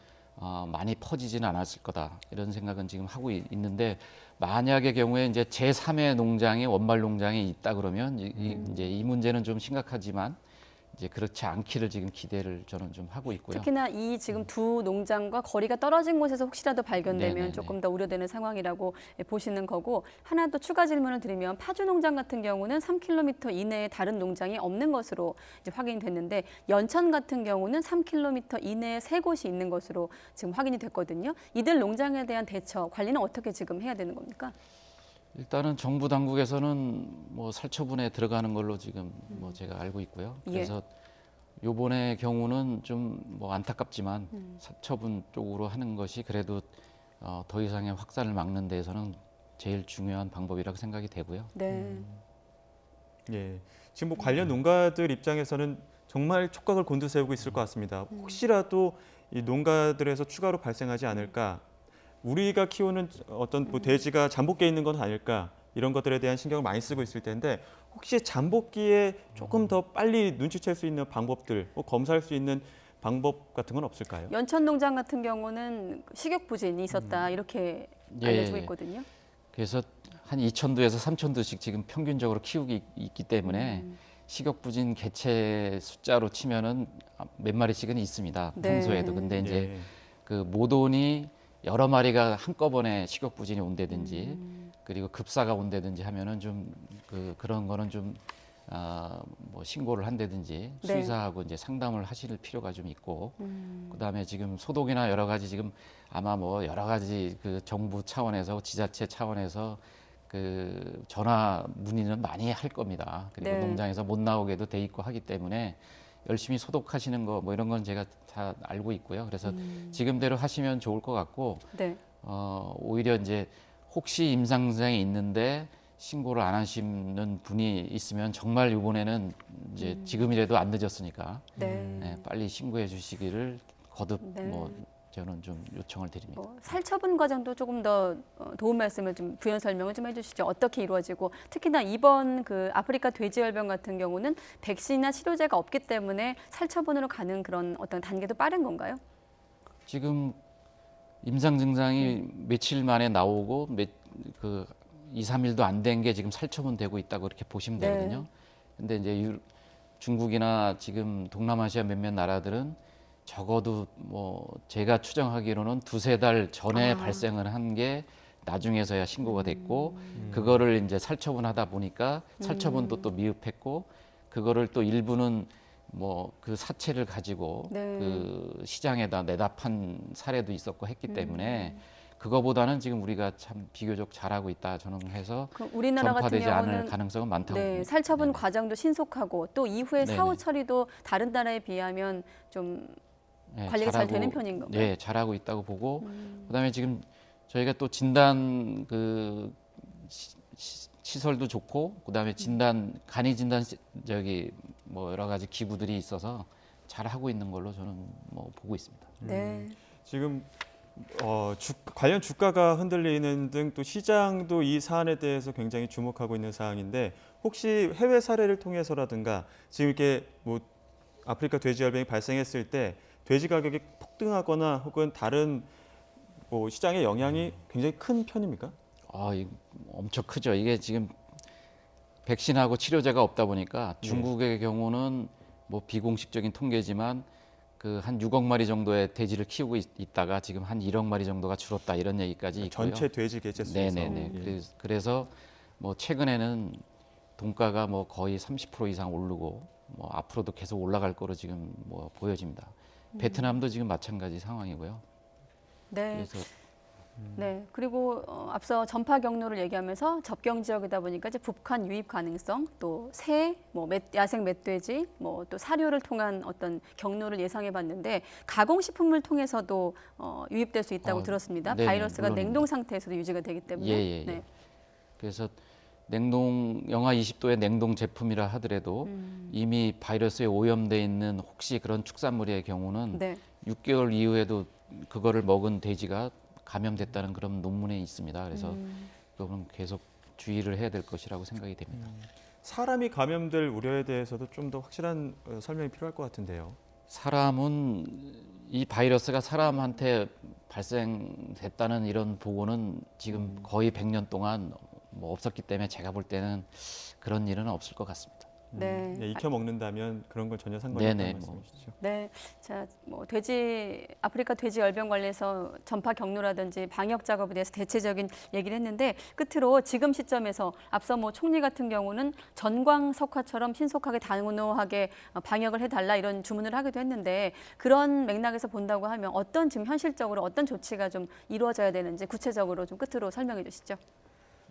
[SPEAKER 11] 많이 퍼지지는 않았을 거다 이런 생각은 지금 하고 있는데 만약의 경우에 이제 제3의 농장이 원발 농장이 있다 그러면 이제 이 문제는 좀 심각하지만 이제 그렇지 않기를 지금 기대를 저는 좀 하고 있고요.
[SPEAKER 1] 특히나 이 지금 두 농장과 거리가 떨어진 곳에서 혹시라도 발견되면
[SPEAKER 11] 네네네.
[SPEAKER 1] 조금 더 우려되는 상황이라고 보시는 거고 하나 더 추가 질문을 드리면 파주 농장 같은 경우는 3km 이내에 다른 농장이 없는 것으로 이제 확인이 됐는데 연천 같은 경우는 3km 이내에 3곳이 있는 것으로 지금 확인이 됐거든요. 이들 농장에 대한 대처 관리는 어떻게 지금 해야 되는 겁니까?
[SPEAKER 11] 일단은 정부 당국에서는 뭐 살처분에 들어가는 걸로 지금 뭐 제가 알고 있고요.
[SPEAKER 1] 예.
[SPEAKER 11] 그래서 요번의 경우는 좀 뭐 안타깝지만 살처분 쪽으로 하는 것이 그래도 더 이상의 확산을 막는 데에서는 제일 중요한 방법이라고 생각이 되고요.
[SPEAKER 1] 네.
[SPEAKER 2] 예, 지금 뭐 관련 농가들 입장에서는 정말 촉각을 곤두세우고 있을 것 같습니다. 혹시라도 이 농가들에서 추가로 발생하지 않을까, 우리가 키우는 어떤 뭐 돼지가 잠복기에 있는 건 아닐까, 이런 것들에 대한 신경을 많이 쓰고 있을 텐데 혹시 잠복기에 조금 더 빨리 눈치챌 수 있는 방법들, 뭐 검사할 수 있는 방법 같은 건 없을까요?
[SPEAKER 1] 연천 농장 같은 경우는 식욕 부진이 있었다 이렇게
[SPEAKER 11] 예,
[SPEAKER 1] 알려지고
[SPEAKER 11] 예.
[SPEAKER 1] 있거든요.
[SPEAKER 11] 그래서 한 2,000도에서 3,000도씩 지금 평균적으로 키우기 있기 때문에 식욕부진 개체 숫자로 치면은 몇 마리씩은 있습니다.
[SPEAKER 1] 네.
[SPEAKER 11] 평소에도. 근데 이제
[SPEAKER 2] 예.
[SPEAKER 11] 그 모돈이 여러 마리가 한꺼번에 식욕부진이 온다든지 그리고 급사가 온다든지 하면은 좀 그런 거는 좀 뭐 신고를 한다든지
[SPEAKER 1] 네.
[SPEAKER 11] 수의사하고 이제 상담을 하실 필요가 좀 있고 그다음에 지금 소독이나 여러 가지 지금 아마 뭐 여러 가지 그 정부 차원에서 지자체 차원에서 그 전화 문의는 많이 할 겁니다. 그리고
[SPEAKER 1] 네.
[SPEAKER 11] 농장에서 못 나오게도 돼 있고 하기 때문에 열심히 소독하시는 거 뭐 이런 건 제가 다 알고 있고요. 그래서 지금대로 하시면 좋을 것 같고
[SPEAKER 1] 네.
[SPEAKER 11] 오히려 이제 혹시 임상 증상이 있는데 신고를 안 하시는 분이 있으면 정말 이번에는 이제 지금이라도 안 늦었으니까
[SPEAKER 1] 네.
[SPEAKER 11] 네, 빨리 신고해 주시기를 거듭
[SPEAKER 1] 네.
[SPEAKER 11] 뭐 저는 좀 요청을 드립니다.
[SPEAKER 1] 살처분 과정도 조금 더 도움 말씀을 좀 부연 설명을 좀 해주시죠. 어떻게 이루어지고 특히나 이번 그 아프리카 돼지열병 같은 경우는 백신이나 치료제가 없기 때문에 살처분으로 가는 그런 어떤 단계도 빠른 건가요?
[SPEAKER 11] 지금 임상 증상이 며칠 만에 나오고 2, 3일도 안 된 게 지금 살처분되고 있다고 이렇게 보시면 되거든요. 근데 이제 중국이나 지금 동남아시아 몇몇 나라들은 적어도 뭐 제가 추정하기로는 2-3달 전에 발생을 한 게 나중에서야 신고가 됐고 그거를 이제 살처분하다 보니까 살처분도 또 미흡했고 그거를 또 일부는 뭐 그 사체를 가지고 그 시장에다 내다 판 사례도 있었고 했기 때문에 그거보다는 지금 우리가 참 비교적 잘하고 있다 저는 해서
[SPEAKER 1] 우리나라 같은
[SPEAKER 11] 전파되지 않을
[SPEAKER 1] 경우는
[SPEAKER 11] 가능성은 많다고 봅니다.
[SPEAKER 1] 살처분 과정도 신속하고 또 이후에
[SPEAKER 11] 네네.
[SPEAKER 1] 사후 처리도 다른 나라에 비하면 좀 관리가 잘 되는 편인 건가요?
[SPEAKER 11] 네, 잘하고 있다고 보고 그다음에 지금 저희가 또 진단 시설도 좋고 그다음에 간이 진단 뭐 여러 가지 기구들이 있어서 잘 하고 있는 걸로 저는 뭐 보고 있습니다.
[SPEAKER 1] 네.
[SPEAKER 2] 지금 관련 주가가 흔들리는 등 또 시장도 이 사안에 대해서 굉장히 주목하고 있는 사항인데 혹시 해외 사례를 통해서라든가 지금 이렇게 뭐 아프리카 돼지열병이 발생했을 때 돼지 가격이 폭등하거나 혹은 다른 뭐 시장의 영향이 굉장히 큰 편입니까?
[SPEAKER 11] 엄청 크죠. 이게 지금 백신하고 치료제가 없다 보니까 중국의 경우는 뭐 비공식적인 통계지만 그 한 6억 마리 정도의 돼지를 키우고 있다가 지금 한 1억 마리 정도가 줄었다 이런 얘기까지 있고요.
[SPEAKER 2] 전체 돼지 개체수에서.
[SPEAKER 11] 네네네. 그래서 뭐 최근에는 돈가가 뭐 거의 30% 이상 오르고 뭐 앞으로도 계속 올라갈 거로 지금 뭐 보여집니다. 베트남도 지금 마찬가지 상황이고요.
[SPEAKER 1] 네.
[SPEAKER 11] 그래서
[SPEAKER 1] 네. 그리고 앞서 전파 경로를 얘기하면서 접경 지역이다 보니까 이제 북한 유입 가능성, 또 새, 뭐 야생 멧돼지, 뭐 또 사료를 통한 어떤 경로를 예상해봤는데 가공식품을 통해서도 유입될 수 있다고 들었습니다.
[SPEAKER 11] 네네,
[SPEAKER 1] 바이러스가
[SPEAKER 11] 물론입니다.
[SPEAKER 1] 냉동 상태에서도 유지가 되기 때문에.
[SPEAKER 11] 예.
[SPEAKER 1] 네.
[SPEAKER 11] 그래서 냉동 영하 20도의 냉동 제품이라 하더라도 이미 바이러스에 오염돼 있는 혹시 그런 축산물의 경우는 6개월 이후에도 그거를 먹은 돼지가 감염됐다는 그런 논문에 있습니다. 그래서 그거는 계속 주의를 해야 될 것이라고 생각이 됩니다.
[SPEAKER 2] 사람이 감염될 우려에 대해서도 좀 더 확실한 설명이 필요할 것 같은데요.
[SPEAKER 11] 사람은 이 바이러스가 사람한테 발생됐다는 이런 보고는 지금 거의 100년 동안 뭐 없었기 때문에 제가 볼 때는 그런 일은 없을 것 같습니다.
[SPEAKER 1] 네.
[SPEAKER 2] 익혀 먹는다면 그런 건 전혀 상관이 없다는 말씀이시죠.
[SPEAKER 1] 네, 자, 뭐 아프리카 돼지열병 관련해서 전파 경로라든지 방역 작업에 대해서 대체적인 얘기를 했는데 끝으로 지금 시점에서 앞서 뭐 총리 같은 경우는 전광석화처럼 신속하게 단호하게 방역을 해달라 이런 주문을 하기도 했는데 그런 맥락에서 본다고 하면 어떤 지금 현실적으로 어떤 조치가 좀 이루어져야 되는지 구체적으로 좀 끝으로 설명해 주시죠.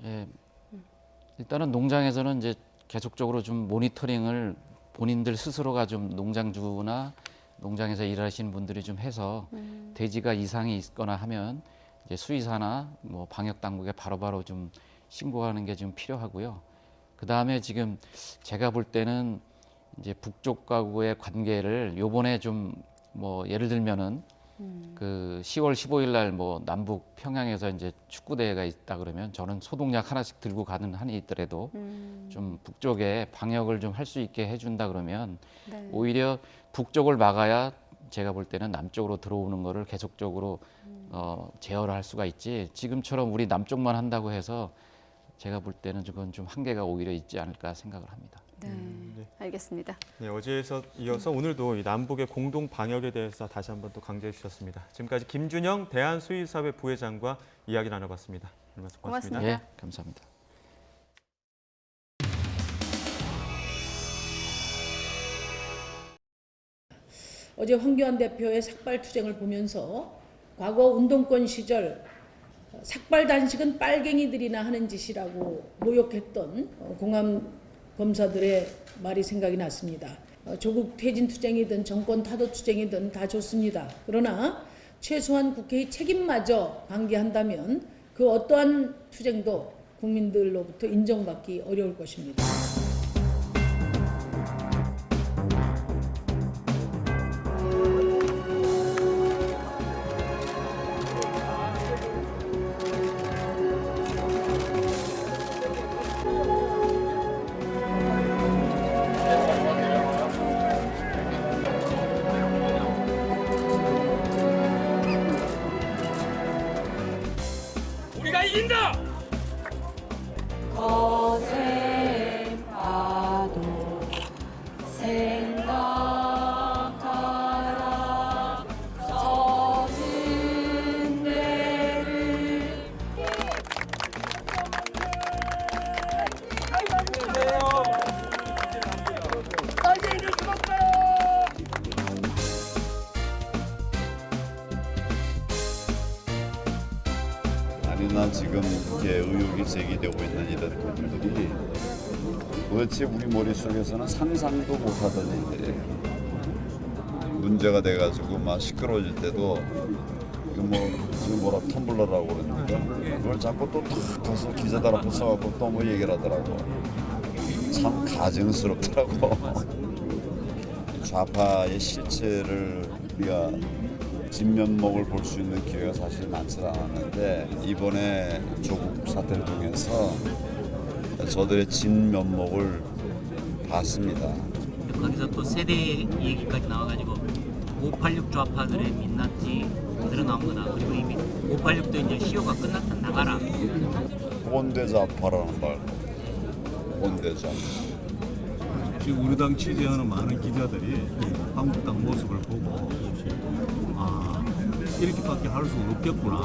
[SPEAKER 11] 예, 일단은 농장에서는 이제 계속적으로 좀 모니터링을 본인들 스스로가 좀 농장주나 농장에서 일하시는 분들이 좀 해서 돼지가 이상이 있거나 하면 이제 수의사나 뭐 방역 당국에 바로바로 좀 신고하는 게 좀 필요하고요. 그 다음에 지금 제가 볼 때는 이제 북쪽과의 관계를 요번에 좀 뭐 예를 들면은 그 10월 15일 날 뭐 남북 평양에서 이제 축구 대회가 있다 그러면 저는 소독약 하나씩 들고 가는 한이 있더라도 좀 북쪽에 방역을 좀 할 수 있게 해준다 그러면 오히려 북쪽을 막아야 제가 볼 때는 남쪽으로 들어오는 거를 계속적으로 제어를 할 수가 있지 지금처럼 우리 남쪽만 한다고 해서 제가 볼 때는 그건 좀 한계가 오히려 있지 않을까 생각을 합니다.
[SPEAKER 1] 네, 알겠습니다.
[SPEAKER 2] 네, 어제에서 이어서 오늘도 이 남북의 공동 방역에 대해서 다시 한번 또 강조해 주셨습니다. 지금까지 김준영 대한수의사회 부회장과 이야기 나눠봤습니다. 고맙습니다.
[SPEAKER 11] 예, 감사합니다.
[SPEAKER 12] 어제 황교안 대표의 삭발 투쟁을 보면서 과거 운동권 시절 삭발 단식은 빨갱이들이나 하는 짓이라고 모욕했던 공안 검사들의 말이 생각이 났습니다. 조국 퇴진 투쟁이든 정권 타도 투쟁이든 다 좋습니다. 그러나 최소한 국회의 책임마저 방기한다면 그 어떠한 투쟁도 국민들로부터 인정받기 어려울 것입니다.
[SPEAKER 13] 우리가 이긴다!
[SPEAKER 14] 거센 파도 생각하라 젖은 내를
[SPEAKER 6] 아니나 지금 이게 의혹이 제기되고 있는 이런 것들이 도대체 우리 머릿속에서는 상상도 못하던 일들이에요. 문제가 돼가지고 막 시끄러워질 때도 지금 뭐라 텀블러라고 그러는데 그걸 자꾸 또 탁 가서 기자들 앞에 서갖고 또 뭐 얘기를 하더라고. 참 가증스럽더라고. 좌파의 실체를 우리가 진면목을 볼 수 있는 기회가 사실 많지 않았는데 이번에 조국 사태를 통해서 저들의 진면목을 봤습니다.
[SPEAKER 15] 거기서 또 세대 얘기까지 나와가지고 586 좌파들의 민낯이 드러나온 거다. 그리고 이미 586도 이제 시효가 끝났다 나가라.
[SPEAKER 6] 꼰대 좌파라는 말. 꼰대 좌파.
[SPEAKER 16] 지금 우리 당 취재하는 많은 기자들이 한국당 모습을 보고 이렇게밖에 할 수는 없겠구나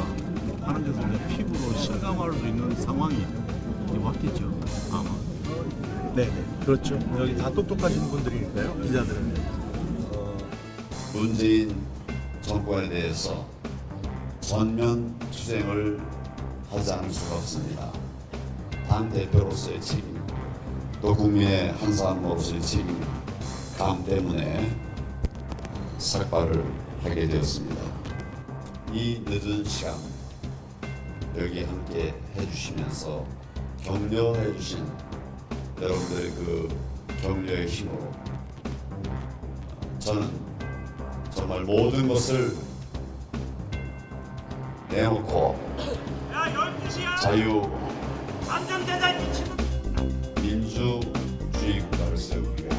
[SPEAKER 16] 하는 데서 이제 피부로 실감할 수 있는 상황이 이제 왔겠죠 아마.
[SPEAKER 17] 네, 그렇죠. 여기 다 똑똑하신 분들이니까요, 기자들은.
[SPEAKER 6] 문재인 정권에 대해서 전면 투쟁을 하지 않을 수가 없습니다. 당 대표로서의 책임, 또 국민의 한 사람으로서의 책임감 때문에 삭발을 하게 되었습니다. 이 늦은 시간 여기 함께 해주시면서 격려해주신 여러분들의 그 격려의 힘으로 저는 정말 모든 것을 내놓고 자유 민주주의 국가를 세우기 위해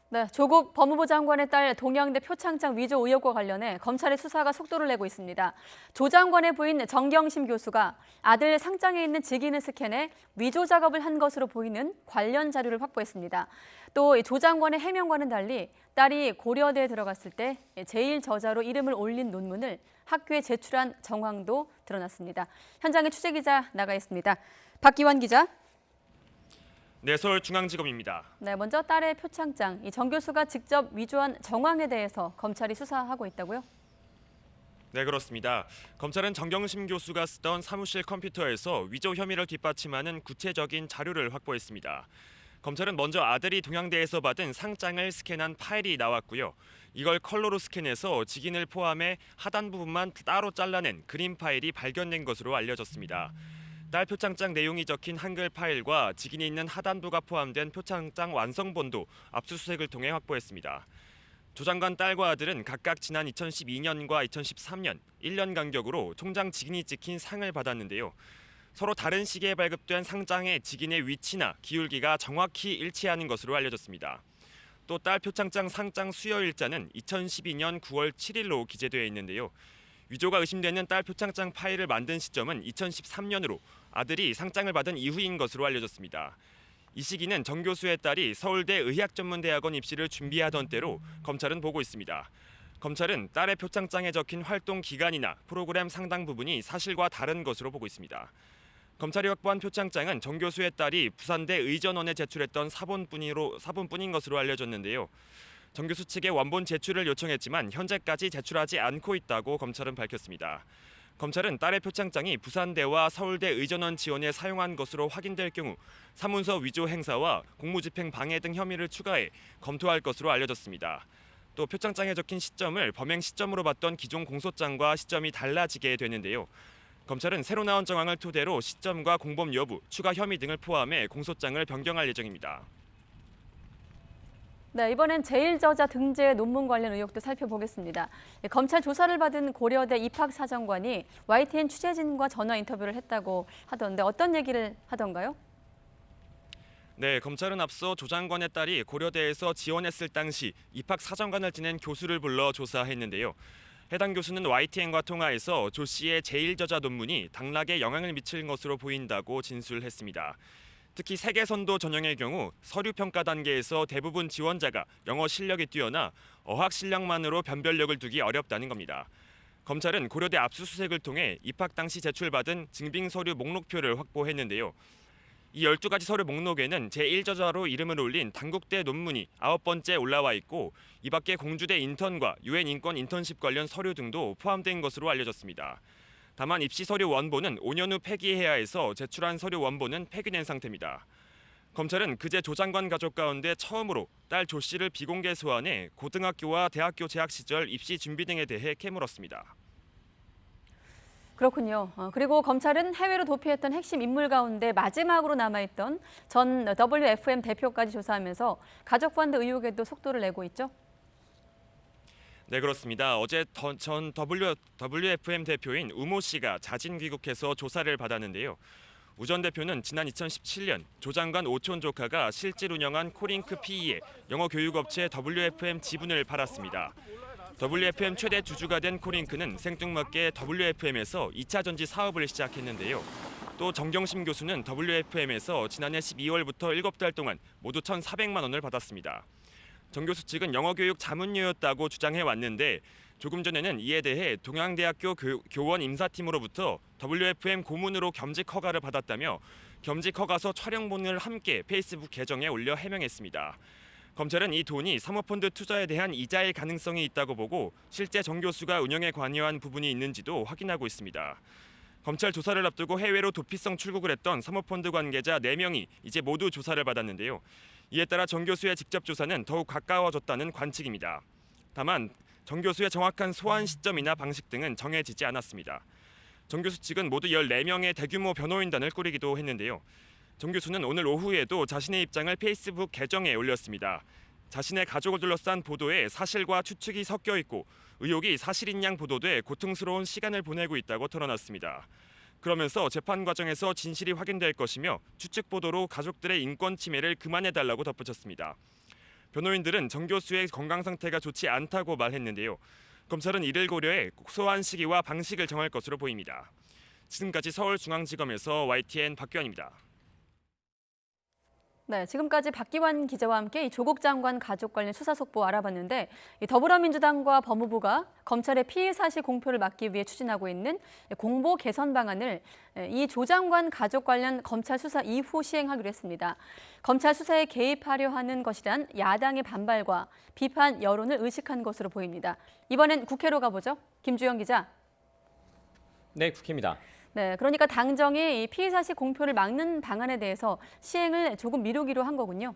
[SPEAKER 1] 네, 조국 법무부 장관의 딸 동양대 표창장 위조 의혹과 관련해 검찰의 수사가 속도를 내고 있습니다. 조 장관의 부인 정경심 교수가 아들 상장에 있는 직인을 스캔해 위조 작업을 한 것으로 보이는 관련 자료를 확보했습니다. 또 조 장관의 해명과는 달리 딸이 고려대에 들어갔을 때 제1저자로 이름을 올린 논문을 학교에 제출한 정황도 드러났습니다. 현장에 취재기자 나가 있습니다. 박기환 기자.
[SPEAKER 18] 네, 서울중앙지검입니다.
[SPEAKER 1] 네, 먼저 딸의 표창장, 정 교수가 직접 위조한 정황에 대해서 검찰이 수사하고 있다고요?
[SPEAKER 18] 네, 그렇습니다. 검찰은 정경심 교수가 쓰던 사무실 컴퓨터에서 위조 혐의를 뒷받침하는 구체적인 자료를 확보했습니다. 검찰은 먼저 아들이 동양대에서 받은 상장을 스캔한 파일이 나왔고요. 이걸 컬러로 스캔해서 직인을 포함해 하단 부분만 따로 잘라낸 그림 파일이 발견된 것으로 알려졌습니다. 딸 표창장 내용이 적힌 한글 파일과 직인이 있는 하단부가 포함된 표창장 완성본도 압수수색을 통해 확보했습니다. 조 장관 딸과 아들은 각각 지난 2012년과 2013년 1년 간격으로 총장 직인이 찍힌 상을 받았는데요. 서로 다른 시기에 발급된 상장의 직인의 위치나 기울기가 정확히 일치하는 것으로 알려졌습니다. 또 딸 표창장 상장 수여 일자는 2012년 9월 7일로 기재되어 있는데요. 위조가 의심되는 딸 표창장 파일을 만든 시점은 2013년으로 아들이 상장을 받은 이후인 것으로 알려졌습니다. 이 시기는 정 교수의 딸이 서울대 의학전문대학원 입시를 준비하던 때로 검찰은 보고 있습니다. 검찰은 딸의 표창장에 적힌 활동 기간이나 프로그램 상당 부분이 사실과 다른 것으로 보고 있습니다. 검찰이 확보한 표창장은 정 교수의 딸이 부산대 의전원에 제출했던 사본뿐인 것으로 알려졌는데요. 정 교수 측에 원본 제출을 요청했지만 현재까지 제출하지 않고 있다고 검찰은 밝혔습니다. 검찰은 딸의 표창장이 부산대와 서울대 의전원 지원에 사용한 것으로 확인될 경우 사문서 위조 행사와 공무집행 방해 등 혐의를 추가해 검토할 것으로 알려졌습니다. 또 표창장에 적힌 시점을 범행 시점으로 봤던 기존 공소장과 시점이 달라지게 되는데요. 검찰은 새로 나온 정황을 토대로 시점과 공범 여부, 추가 혐의 등을 포함해 공소장을 변경할 예정입니다.
[SPEAKER 1] 네, 이번엔 제1저자 등재 논문 관련 의혹도 살펴보겠습니다. 검찰 조사를 받은 고려대 입학사정관이 YTN 취재진과 전화 인터뷰를 했다고 하던데 어떤 얘기를 하던가요?
[SPEAKER 18] 네, 검찰은 앞서 조 장관의 딸이 고려대에서 지원했을 당시 입학 사정관을 지낸 교수를 불러 조사했는데요. 해당 교수는 YTN과 통화에서 조 씨의 제1저자 논문이 당락에 영향을 미칠 것으로 보인다고 진술했습니다. 특히 세계선도 전형의 경우 서류 평가 단계에서 대부분 지원자가 영어 실력이 뛰어나 어학 실력만으로 변별력을 두기 어렵다는 겁니다. 검찰은 고려대 압수수색을 통해 입학 당시 제출받은 증빙 서류 목록표를 확보했는데요. 이 12가지 서류 목록에는 제1저자로 이름을 올린 단국대 논문이 9번째 올라와 있고 이 밖에 공주대 인턴과 UN 인권 인턴십 관련 서류 등도 포함된 것으로 알려졌습니다. 다만 입시 서류 원본은 5년 후 폐기해야 해서 제출한 서류 원본은 폐기된 상태입니다. 검찰은 그제 조 장관 가족 가운데 처음으로 딸 조 씨를 비공개 소환해 고등학교와 대학교 재학 시절 입시 준비 등에 대해 캐물었습니다.
[SPEAKER 1] 그렇군요. 그리고 검찰은 해외로 도피했던 핵심 인물 가운데 마지막으로 남아있던 전 WFM 대표까지 조사하면서 가족관대 의혹에도 속도를 내고 있죠.
[SPEAKER 18] 네, 그렇습니다. 어제 전 WFM 대표인 우모 씨가 자진 귀국해서 조사를 받았는데요. 우 전 대표는 지난 2017년 조 장관 오촌 조카가 실질 운영한 코링크 PE의 영어 교육업체 WFM 지분을 팔았습니다. WFM 최대 주주가 된 코링크는 생뚱맞게 WFM에서 2차 전지 사업을 시작했는데요. 또 정경심 교수는 WFM에서 지난해 12월부터 7달 동안 모두 1,400만 원을 받았습니다. 정 교수 측은 영어교육 자문료였다고 주장해 왔는데 조금 전에는 이에 대해 동양대학교 교원 임사팀으로부터 WFM 고문으로 겸직 허가를 받았다며 겸직 허가서 촬영본을 함께 페이스북 계정에 올려 해명했습니다. 검찰은 이 돈이 사모펀드 투자에 대한 이자의 가능성이 있다고 보고 실제 정 교수가 운영에 관여한 부분이 있는지도 확인하고 있습니다. 검찰 조사를 앞두고 해외로 도피성 출국을 했던 사모펀드 관계자 4명이 이제 모두 조사를 받았는데요. 이에 따라 정 교수의 직접 조사는 더욱 가까워졌다는 관측입니다. 다만 정 교수의 정확한 소환 시점이나 방식 등은 정해지지 않았습니다. 정 교수 측은 모두 14명의 대규모 변호인단을 꾸리기도 했는데요. 정 교수는 오늘 오후에도 자신의 입장을 페이스북 계정에 올렸습니다. 자신의 가족을 둘러싼 보도에 사실과 추측이 섞여 있고 의혹이 사실인 양 보도돼 고통스러운 시간을 보내고 있다고 털어놨습니다. 그러면서 재판 과정에서 진실이 확인될 것이며 추측 보도로 가족들의 인권 침해를 그만해달라고 덧붙였습니다. 변호인들은 정 교수의 건강 상태가 좋지 않다고 말했는데요. 검찰은 이를 고려해 소환 시기와 방식을 정할 것으로 보입니다. 지금까지 서울중앙지검에서 YTN 박규환입니다.
[SPEAKER 1] 네, 지금까지 박기환 기자와 함께 조국 장관 가족 관련 수사 속보 알아봤는데 더불어민주당과 법무부가 검찰의 피의 사실 공표를 막기 위해 추진하고 있는 공보 개선 방안을 이 조 장관 가족 관련 검찰 수사 이후 시행하기로 했습니다. 검찰 수사에 개입하려 하는 것이란 야당의 반발과 비판 여론을 의식한 것으로 보입니다. 이번엔 국회로 가보죠. 김주영 기자.
[SPEAKER 13] 네, 국회입니다.
[SPEAKER 1] 네, 그러니까 당정이 이 피의 사실 공표를 막는 방안에 대해서 시행을 조금 미루기로 한 거군요.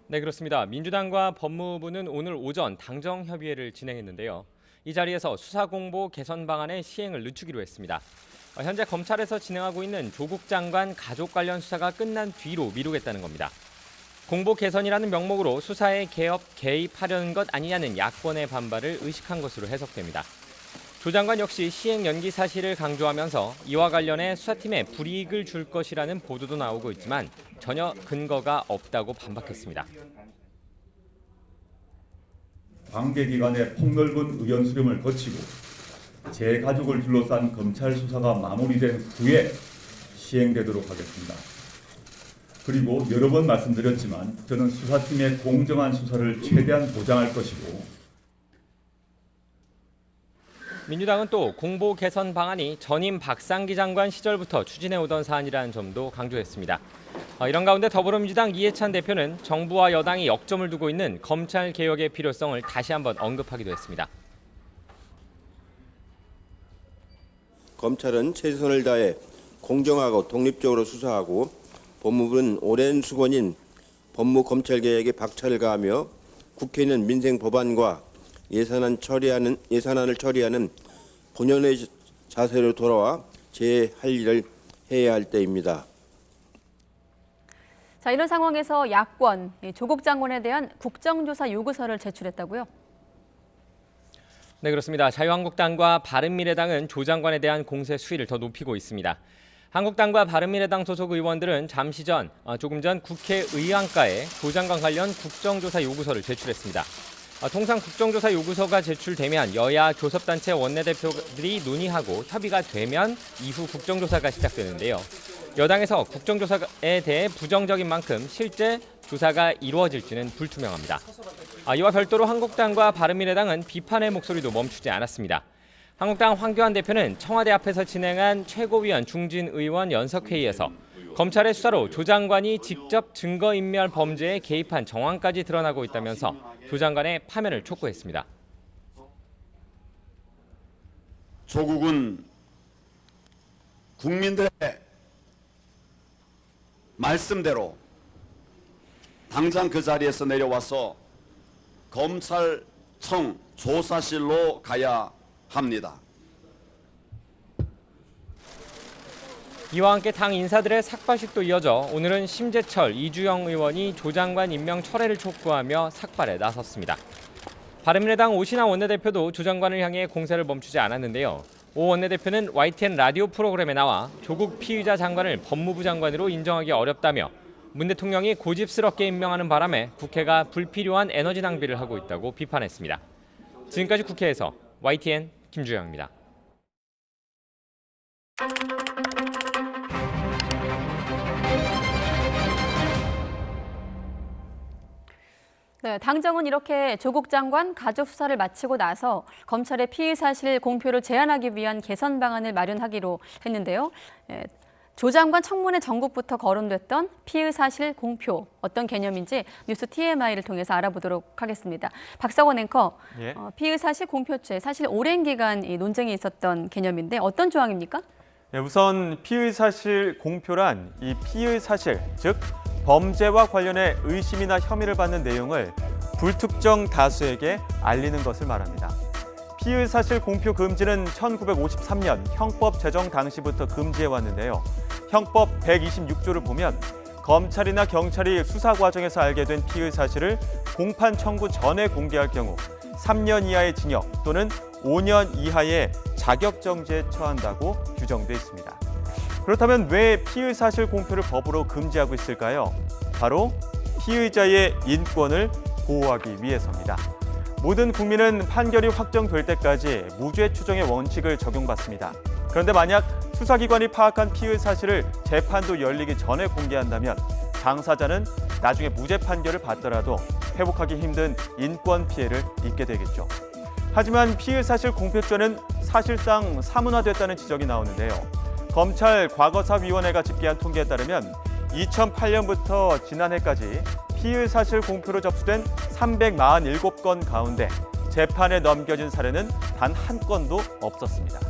[SPEAKER 13] 네, 그렇습니다. 민주당과 법무부는 오늘 오전 당정 협의회를 진행했는데요. 이 자리에서 수사 공보 개선 방안의 시행을 늦추기로 했습니다. 현재 검찰에서 진행하고 있는 조국 장관 가족 관련 수사가 끝난 뒤로 미루겠다는 겁니다. 공보 개선이라는 명목으로 수사에 개입하려는 것 아니냐는 야권의 반발을 의식한 것으로 해석됩니다. 조 장관 역시 시행 연기 사실을 강조하면서 이와 관련해 수사팀에 불이익을 줄 것이라는 보도도 나오고 있지만 전혀 근거가 없다고 반박했습니다.
[SPEAKER 19] 관계기관의 폭넓은 의견 수렴을 거치고 제 가족을 둘러싼 검찰 수사가 마무리된 후에 시행되도록 하겠습니다. 그리고 여러 번 말씀드렸지만 저는 수사팀의 공정한 수사를 최대한 보장할 것이고
[SPEAKER 13] 민주당은 또 공보 개선 방안이 전임 박상기 장관 시절부터 추진해오던 사안이라는 점도 강조했습니다. 이런 가운데 더불어민주당 이해찬 대표는 정부와 여당이 역점을 두고 있는 검찰 개혁의 필요성을 다시 한번 언급하기도 했습니다.
[SPEAKER 20] 검찰은 최선을 다해 공정하고 독립적으로 수사하고 법무부는 오랜 수건인 법무검찰개혁에 박차를 가하며 국회는 민생 법안과 예산안을 처리하는 본연의 자세로 돌아와 제 할 일을 해야 할 때입니다.
[SPEAKER 1] 자, 이런 상황에서 야권, 조국 장관에 대한 국정조사 요구서를 제출했다고요?
[SPEAKER 13] 네, 그렇습니다. 자유한국당과 바른미래당은 조 장관에 대한 공세 수위를 더 높이고 있습니다. 한국당과 바른미래당 소속 의원들은 조금 전 국회 의안가에 조장관 관련 국정조사 요구서를 제출했습니다. 통상 국정조사 요구서가 제출되면 여야 교섭단체 원내대표들이 논의하고 협의가 되면 이후 국정조사가 시작되는데요. 여당에서 국정조사에 대해 부정적인 만큼 실제 조사가 이루어질지는 불투명합니다. 이와 별도로 한국당과 바른미래당은 비판의 목소리도 멈추지 않았습니다. 한국당 황교안 대표는 청와대 앞에서 진행한 최고위원 중진 의원 연석회의에서 검찰의 수사로 조 장관이 직접 증거인멸 범죄에 개입한 정황까지 드러나고 있다면서 조 장관의 파면을 촉구했습니다.
[SPEAKER 21] 조국은 국민들의 말씀대로 당장 그 자리에서 내려와서 검찰청 조사실로 가야 합니다.
[SPEAKER 13] 이와 함께 당 인사들의 삭발식도 이어져 오늘은 심재철, 이주영 의원이 조 장관 임명 철회를 촉구하며 삭발에 나섰습니다. 바른미래당 오신환 원내대표도 조 장관을 향해 공세를 멈추지 않았는데요. 오 원내대표는 YTN 라디오 프로그램에 나와 조국 피의자 장관을 법무부 장관으로 인정하기 어렵다며 문 대통령이 고집스럽게 임명하는 바람에 국회가 불필요한 에너지 낭비를 하고 있다고 비판했습니다. 지금까지 국회에서 YTN 김주영입니다.
[SPEAKER 1] 네, 당정은 이렇게 조국 장관 가족 수사를 마치고 나서 검찰의 피의 사실 공표를 제한하기 위한 개선 방안을 마련하기로 했는데요. 조 장관 청문회 전국부터 거론됐던 피의 사실 공표 어떤 개념인지 뉴스 TMI를 통해서 알아보도록 하겠습니다. 박석원 앵커, 피의 사실 공표죄 사실 오랜 기간 이 논쟁이 있었던 개념인데 어떤 조항입니까?
[SPEAKER 2] 네, 우선 피의 사실 공표란 이 피의 사실, 즉 범죄와 관련해 의심이나 혐의를 받는 내용을 불특정 다수에게 알리는 것을 말합니다. 피의 사실 공표 금지는 1953년 형법 제정 당시부터 금지해 왔는데요. 형법 126조를 보면 검찰이나 경찰이 수사 과정에서 알게 된 피의 사실을 공판 청구 전에 공개할 경우 3년 이하의 징역 또는 5년 이하의 자격정지에 처한다고 규정돼 있습니다. 그렇다면 왜 피의 사실 공표를 법으로 금지하고 있을까요? 바로 피의자의 인권을 보호하기 위해서입니다. 모든 국민은 판결이 확정될 때까지 무죄 추정의 원칙을 적용받습니다. 그런데 만약 수사기관이 파악한 피의 사실을 재판도 열리기 전에 공개한다면 당사자는 나중에 무죄 판결을 받더라도 회복하기 힘든 인권 피해를 입게 되겠죠. 하지만 피의 사실 공표죄는 사실상 사문화됐다는 지적이 나오는데요. 검찰 과거사위원회가 집계한 통계에 따르면 2008년부터 지난해까지 피의 사실 공표로 접수된 347건 가운데 재판에 넘겨진 사례는 단 한 건도 없었습니다.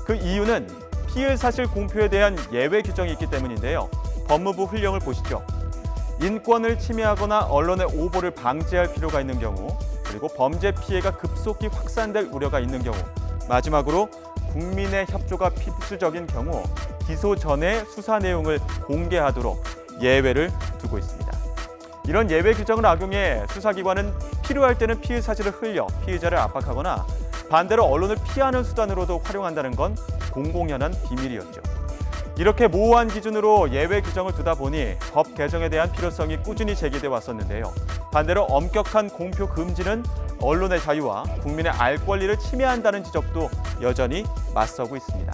[SPEAKER 2] 그 이유는 피의 사실 공표에 대한 예외 규정이 있기 때문인데요. 법무부 훈령을 보시죠. 인권을 침해하거나 언론의 오보를 방지할 필요가 있는 경우, 그리고 범죄 피해가 급속히 확산될 우려가 있는 경우, 마지막으로 국민의 협조가 필수적인 경우 기소 전에 수사 내용을 공개하도록 예외를 두고 있습니다. 이런 예외 규정을 악용해 수사기관은 필요할 때는 피의 사실을 흘려 피의자를 압박하거나 반대로 언론을 피하는 수단으로도 활용한다는 건 공공연한 비밀이었죠. 이렇게 모호한 기준으로 예외 규정을 두다 보니 법 개정에 대한 필요성이 꾸준히 제기돼 왔었는데요. 반대로 엄격한 공표 금지는 언론의 자유와 국민의 알 권리를 침해한다는 지적도 여전히 맞서고 있습니다.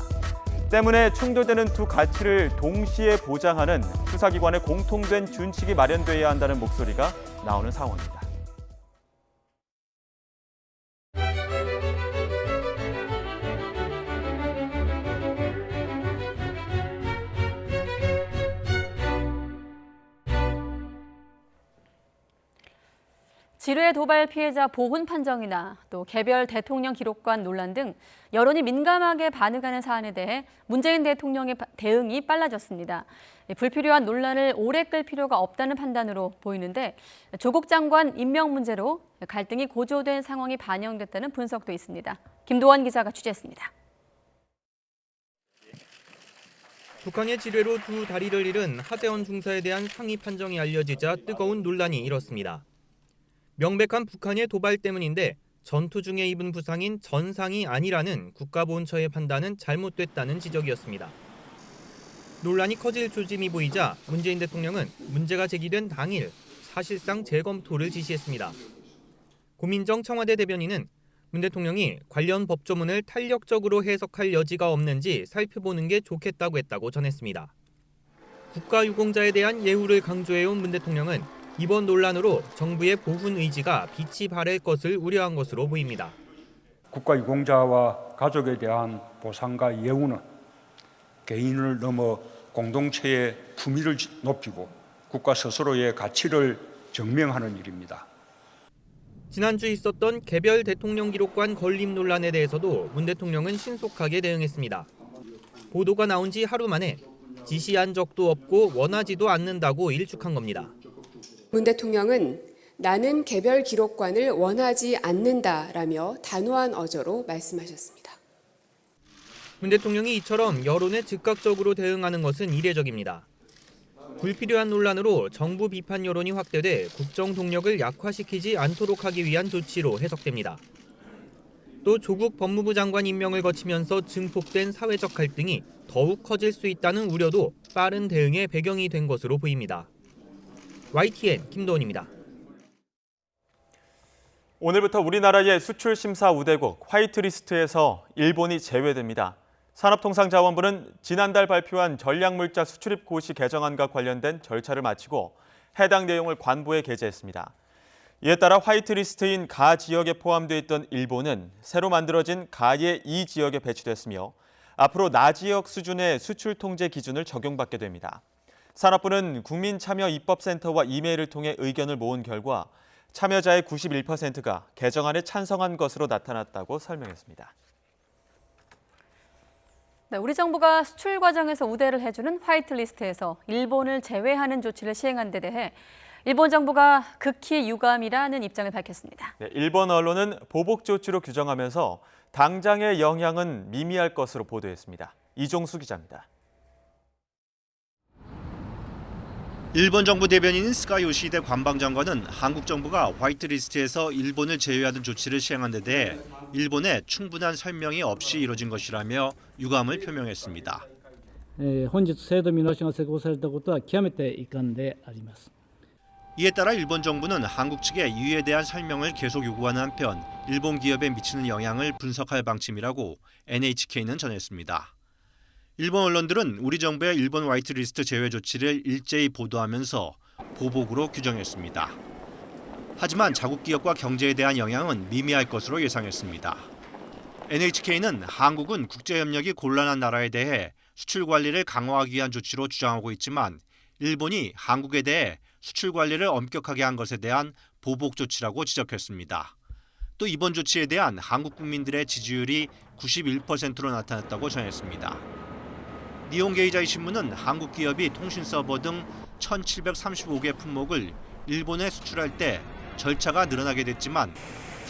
[SPEAKER 2] 때문에 충돌되는 두 가치를 동시에 보장하는 수사기관의 공통된 준칙이 마련돼야 한다는 목소리가 나오는 상황입니다.
[SPEAKER 1] 지뢰 도발 피해자 보훈 판정이나 또 개별 대통령 기록관 논란 등 여론이 민감하게 반응하는 사안에 대해 문재인 대통령의 대응이 빨라졌습니다. 불필요한 논란을 오래 끌 필요가 없다는 판단으로 보이는데 조국 장관 임명 문제로 갈등이 고조된 상황이 반영됐다는 분석도 있습니다. 김도원 기자가 취재했습니다.
[SPEAKER 22] 북한의 지뢰로 두 다리를 잃은 하재헌 중사에 대한 상위 판정이 알려지자 뜨거운 논란이 일었습니다. 명백한 북한의 도발 때문인데 전투 중에 입은 부상인 전상이 아니라는 국가보훈처의 판단은 잘못됐다는 지적이었습니다. 논란이 커질 조짐이 보이자 문재인 대통령은 문제가 제기된 당일 사실상 재검토를 지시했습니다. 고민정 청와대 대변인은 문 대통령이 관련 법조문을 탄력적으로 해석할 여지가 없는지 살펴보는 게 좋겠다고 했다고 전했습니다. 국가유공자에 대한 예우를 강조해온 문 대통령은 이번 논란으로 정부의 보훈 의지가 빛이 발할 것을 우려한 것으로 보입니다.
[SPEAKER 3] 국가유공자와 가족에 대한 보상과 예우는 개인을 넘어 공동체의 품위를 높이고 국가 스스로의 가치를 증명하는 일입니다.
[SPEAKER 22] 지난주 있었던 개별 대통령 기록관 건립 논란에 대해서도 문 대통령은 신속하게 대응했습니다. 보도가 나온 지 하루 만에 지시한 적도 없고 원하지도 않는다고 일축한 겁니다.
[SPEAKER 4] 문 대통령은 나는 개별 기록관을 원하지 않는다라며 단호한 어조로 말씀하셨습니다.
[SPEAKER 22] 문 대통령이 이처럼 여론에 즉각적으로 대응하는 것은 이례적입니다. 불필요한 논란으로 정부 비판 여론이 확대돼 국정 동력을 약화시키지 않도록 하기 위한 조치로 해석됩니다. 또 조국 법무부 장관 임명을 거치면서 증폭된 사회적 갈등이 더욱 커질 수 있다는 우려도 빠른 대응의 배경이 된 것으로 보입니다. YTN 김도훈입니다.
[SPEAKER 2] 오늘부터 우리나라의 수출 심사 우대국 화이트리스트에서 일본이 제외됩니다. 산업통상자원부는 지난달 발표한 전략물자 수출입 고시 개정안과 관련된 절차를 마치고 해당 내용을 관보에 게재했습니다. 이에 따라 화이트리스트인 가 지역에 포함되어 있던 일본은 새로 만들어진 가의 2지역에 배치됐으며 앞으로 나 지역 수준의 수출 통제 기준을 적용받게 됩니다. 산업부는 국민참여입법센터와 이메일을 통해 의견을 모은 결과 참여자의 91%가 개정안에 찬성한 것으로 나타났다고 설명했습니다.
[SPEAKER 1] 네, 우리 정부가 수출 과정에서 우대를 해주는 화이트리스트에서 일본을 제외하는 조치를 시행한 데 대해 일본 정부가 극히 유감이라는 입장을 밝혔습니다.
[SPEAKER 2] 네, 일본 언론은 보복 조치로 규정하면서 당장의 영향은 미미할 것으로 보도했습니다. 이종수 기자입니다.
[SPEAKER 23] 일본 정부 대변인 스가 요시히데 관방장관은 한국 정부가 화이트리스트에서 일본을 제외하는 조치를 시행한 데 대해 일본에 충분한 설명이 없이 이뤄진 것이라며 유감을 표명했습니다.
[SPEAKER 24] 本日制度見直しが施行されたことは極めて遺憾であります。
[SPEAKER 23] 이에 따라 일본 정부는 한국 측에 이유에 대한 설명을 계속 요구하는 한편 일본 기업에 미치는 영향을 분석할 방침이라고 NHK는 전했습니다. 일본 언론들은 우리 정부의 일본 화이트리스트 제외 조치를 일제히 보도하면서 보복으로 규정했습니다. 하지만 자국 기업과 경제에 대한 영향은 미미할 것으로 예상했습니다. NHK는 한국은 국제협력이 곤란한 나라에 대해 수출 관리를 강화하기 위한 조치로 주장하고 있지만 일본이 한국에 대해 수출 관리를 엄격하게 한 것에 대한 보복 조치라고 지적했습니다. 또 이번 조치에 대한 한국 국민들의 지지율이 91%로 나타났다고 전했습니다. 니혼게이자이 신문은 한국 기업이 통신 서버 등 1,735개 품목을 일본에 수출할 때 절차가 늘어나게 됐지만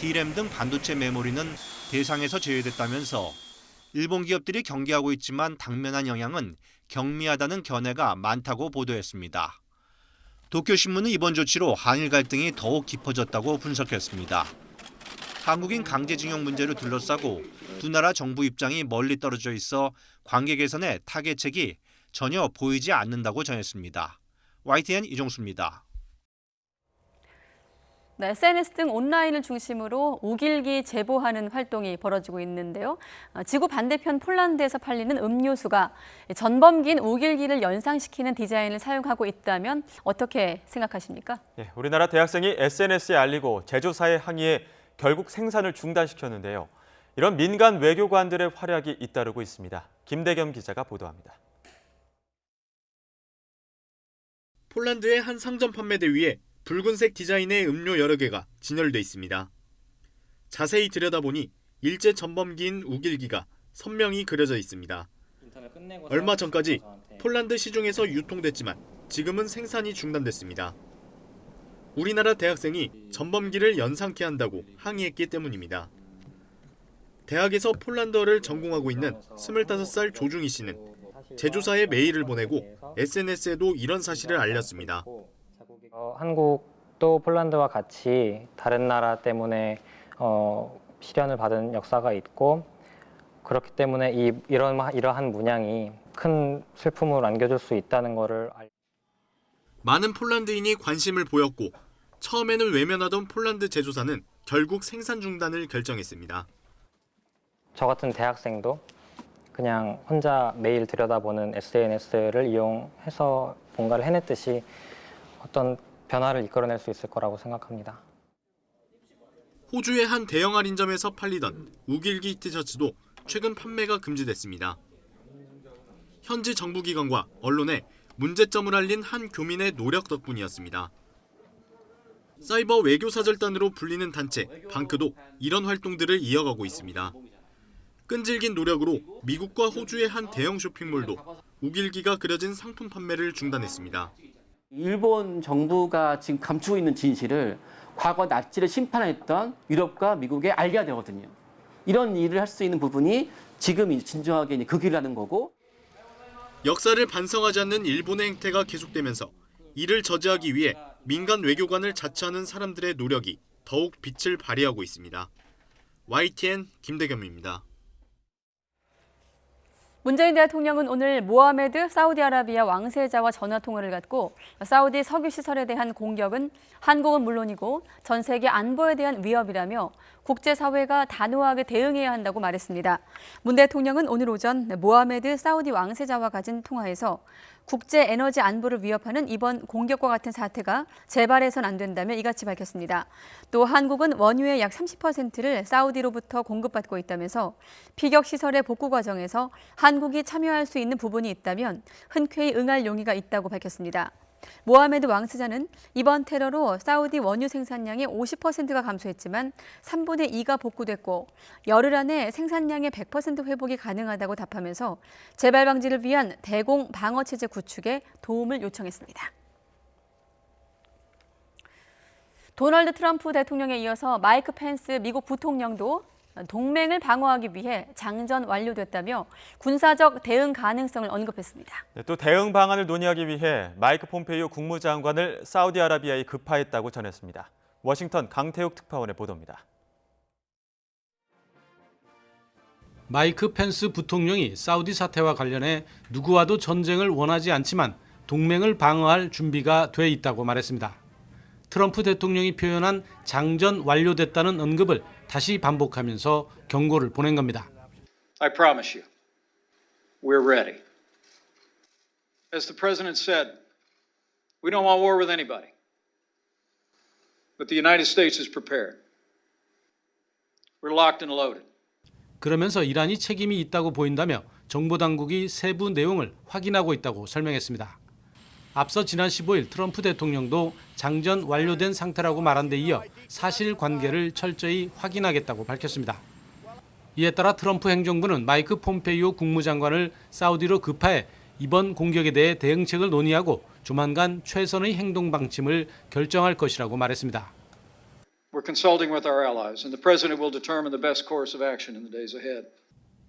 [SPEAKER 23] D램 등 반도체 메모리는 대상에서 제외됐다면서 일본 기업들이 경계하고 있지만 당면한 영향은 경미하다는 견해가 많다고 보도했습니다. 도쿄신문은 이번 조치로 한일 갈등이 더욱 깊어졌다고 분석했습니다. 한국인 강제징용 문제를 둘러싸고 두 나라 정부 입장이 멀리 떨어져 있어 관계 개선에 타개책이 전혀 보이지 않는다고 전했습니다. YTN 이종수입니다.
[SPEAKER 1] 네, SNS 등 온라인을 중심으로 우길기 제보하는 활동이 벌어지고 있는데요. 지구 반대편 폴란드에서 팔리는 음료수가 전범기인 우길기를 연상시키는 디자인을 사용하고 있다면 어떻게 생각하십니까?
[SPEAKER 2] 네, 우리나라 대학생이 SNS에 알리고 제조사에 항의해 결국 생산을 중단시켰는데요. 이런 민간 외교관들의 활약이 잇따르고 있습니다. 김대겸 기자가 보도합니다.
[SPEAKER 25] 폴란드의 한 상점 판매대 위에 붉은색 디자인의 음료 여러 개가 진열돼 있습니다. 자세히 들여다보니 일제 전범기인 우길기가 선명히 그려져 있습니다. 얼마 전까지 폴란드 시중에서 유통됐지만 지금은 생산이 중단됐습니다. 우리나라 대학생이 전범기를 연상케 한다고 항의했기 때문입니다. 대학에서 폴란드어를 전공하고 있는 25살 조중희 씨는 제조사에 메일을 보내고 SNS에도 이런 사실을 알렸습니다.
[SPEAKER 26] 한국도 폴란드와 같이 다른 나라 때문에 시련을 받은 역사가 있고 그렇기 때문에 이러한 문양이 큰 슬픔을 안겨줄 수 있다는 것을
[SPEAKER 25] 많은 폴란드인이 관심을 보였고 처음에는 외면하던 폴란드 제조사는 결국 생산 중단을 결정했습니다.
[SPEAKER 26] 저 같은 대학생도 그냥 혼자 매일 들여다보는 SNS를 이용해서 뭔가를 해냈듯이 어떤 변화를 이끌어낼 수 있을 거라고 생각합니다.
[SPEAKER 25] 호주의 한 대형 할인점에서 팔리던 우길기 티셔츠도 최근 판매가 금지됐습니다. 현지 정부기관과 언론에 문제점을 알린 한 교민의 노력 덕분이었습니다. 사이버 외교사절단으로 불리는 단체 방크도 이런 활동들을 이어가고 있습니다. 끈질긴 노력으로 미국과 호주의 한 대형 쇼핑몰도 우길기가 그려진 상품 판매를 중단했습니다.
[SPEAKER 5] 일본 정부가 지금 감추고 있는 진실을 과거 나치를 심판했던 유럽과 미국에 알려야 되거든요. 이런 일을 할 수 있는 부분이 지금 진정하게 그 길을 하는 거고.
[SPEAKER 25] 역사를 반성하지 않는 일본의 행태가 계속되면서 이를 저지하기 위해 민간 외교관을 자처하는 사람들의 노력이 더욱 빛을 발휘하고 있습니다. YTN 김대겸입니다.
[SPEAKER 1] 문재인 대통령은 오늘 모하메드 사우디아라비아 왕세자와 전화통화를 갖고 사우디 석유시설에 대한 공격은 한국은 물론이고 전 세계 안보에 대한 위협이라며 국제사회가 단호하게 대응해야 한다고 말했습니다. 문 대통령은 오늘 오전 모하메드 사우디 왕세자와 가진 통화에서 국제 에너지 안보를 위협하는 이번 공격과 같은 사태가 재발해선 안 된다며 이같이 밝혔습니다. 또 한국은 원유의 약 30%를 사우디로부터 공급받고 있다면서 피격 시설의 복구 과정에서 한국이 참여할 수 있는 부분이 있다면 흔쾌히 응할 용의가 있다고 밝혔습니다. 모하메드 왕세자는 이번 테러로 사우디 원유 생산량의 50%가 감소했지만 3분의 2가 복구됐고 열흘 안에 생산량의 100% 회복이 가능하다고 답하면서 재발 방지를 위한 대공 방어 체제 구축에 도움을 요청했습니다. 도널드 트럼프 대통령에 이어서 마이크 펜스 미국 부통령도 동맹을 방어하기 위해 장전 완료됐다며 군사적 대응 가능성을 언급했습니다.
[SPEAKER 2] 또 대응 방안을 논의하기 위해 마이크 폼페이오 국무장관을 사우디아라비아에 급파했다고 전했습니다. 워싱턴 강태욱 특파원의 보도입니다.
[SPEAKER 7] 마이크 펜스 부통령이 사우디 사태와 관련해 누구와도 전쟁을 원하지 않지만 동맹을 방어할 준비가 돼 있다고 말했습니다. 트럼프 대통령이 표현한 장전 완료됐다는 언급을 다시 반복하면서 경고를 보낸 겁니다.
[SPEAKER 8] I promise you, we're ready. As the president said, we don't want war with anybody. But the United States is prepared. We're locked and loaded.
[SPEAKER 7] 그러면서 이란이 책임이 있다고 보인다며 정보당국이 세부 내용을 확인하고 있다고 설명했습니다. 앞서 지난 15일 트럼프 대통령도 장전 완료된 상태라고 말한 데 이어 사실관계를 철저히 확인하겠다고 밝혔습니다. 이에 따라 트럼프 행정부는 마이크 폼페이오 국무장관을 사우디로 급파해 이번 공격에 대해 대응책을 논의하고 조만간 최선의 행동 방침을 결정할 것이라고 말했습니다.
[SPEAKER 8] We're consulting with our allies, and the president will determine the best course of action in the days ahead.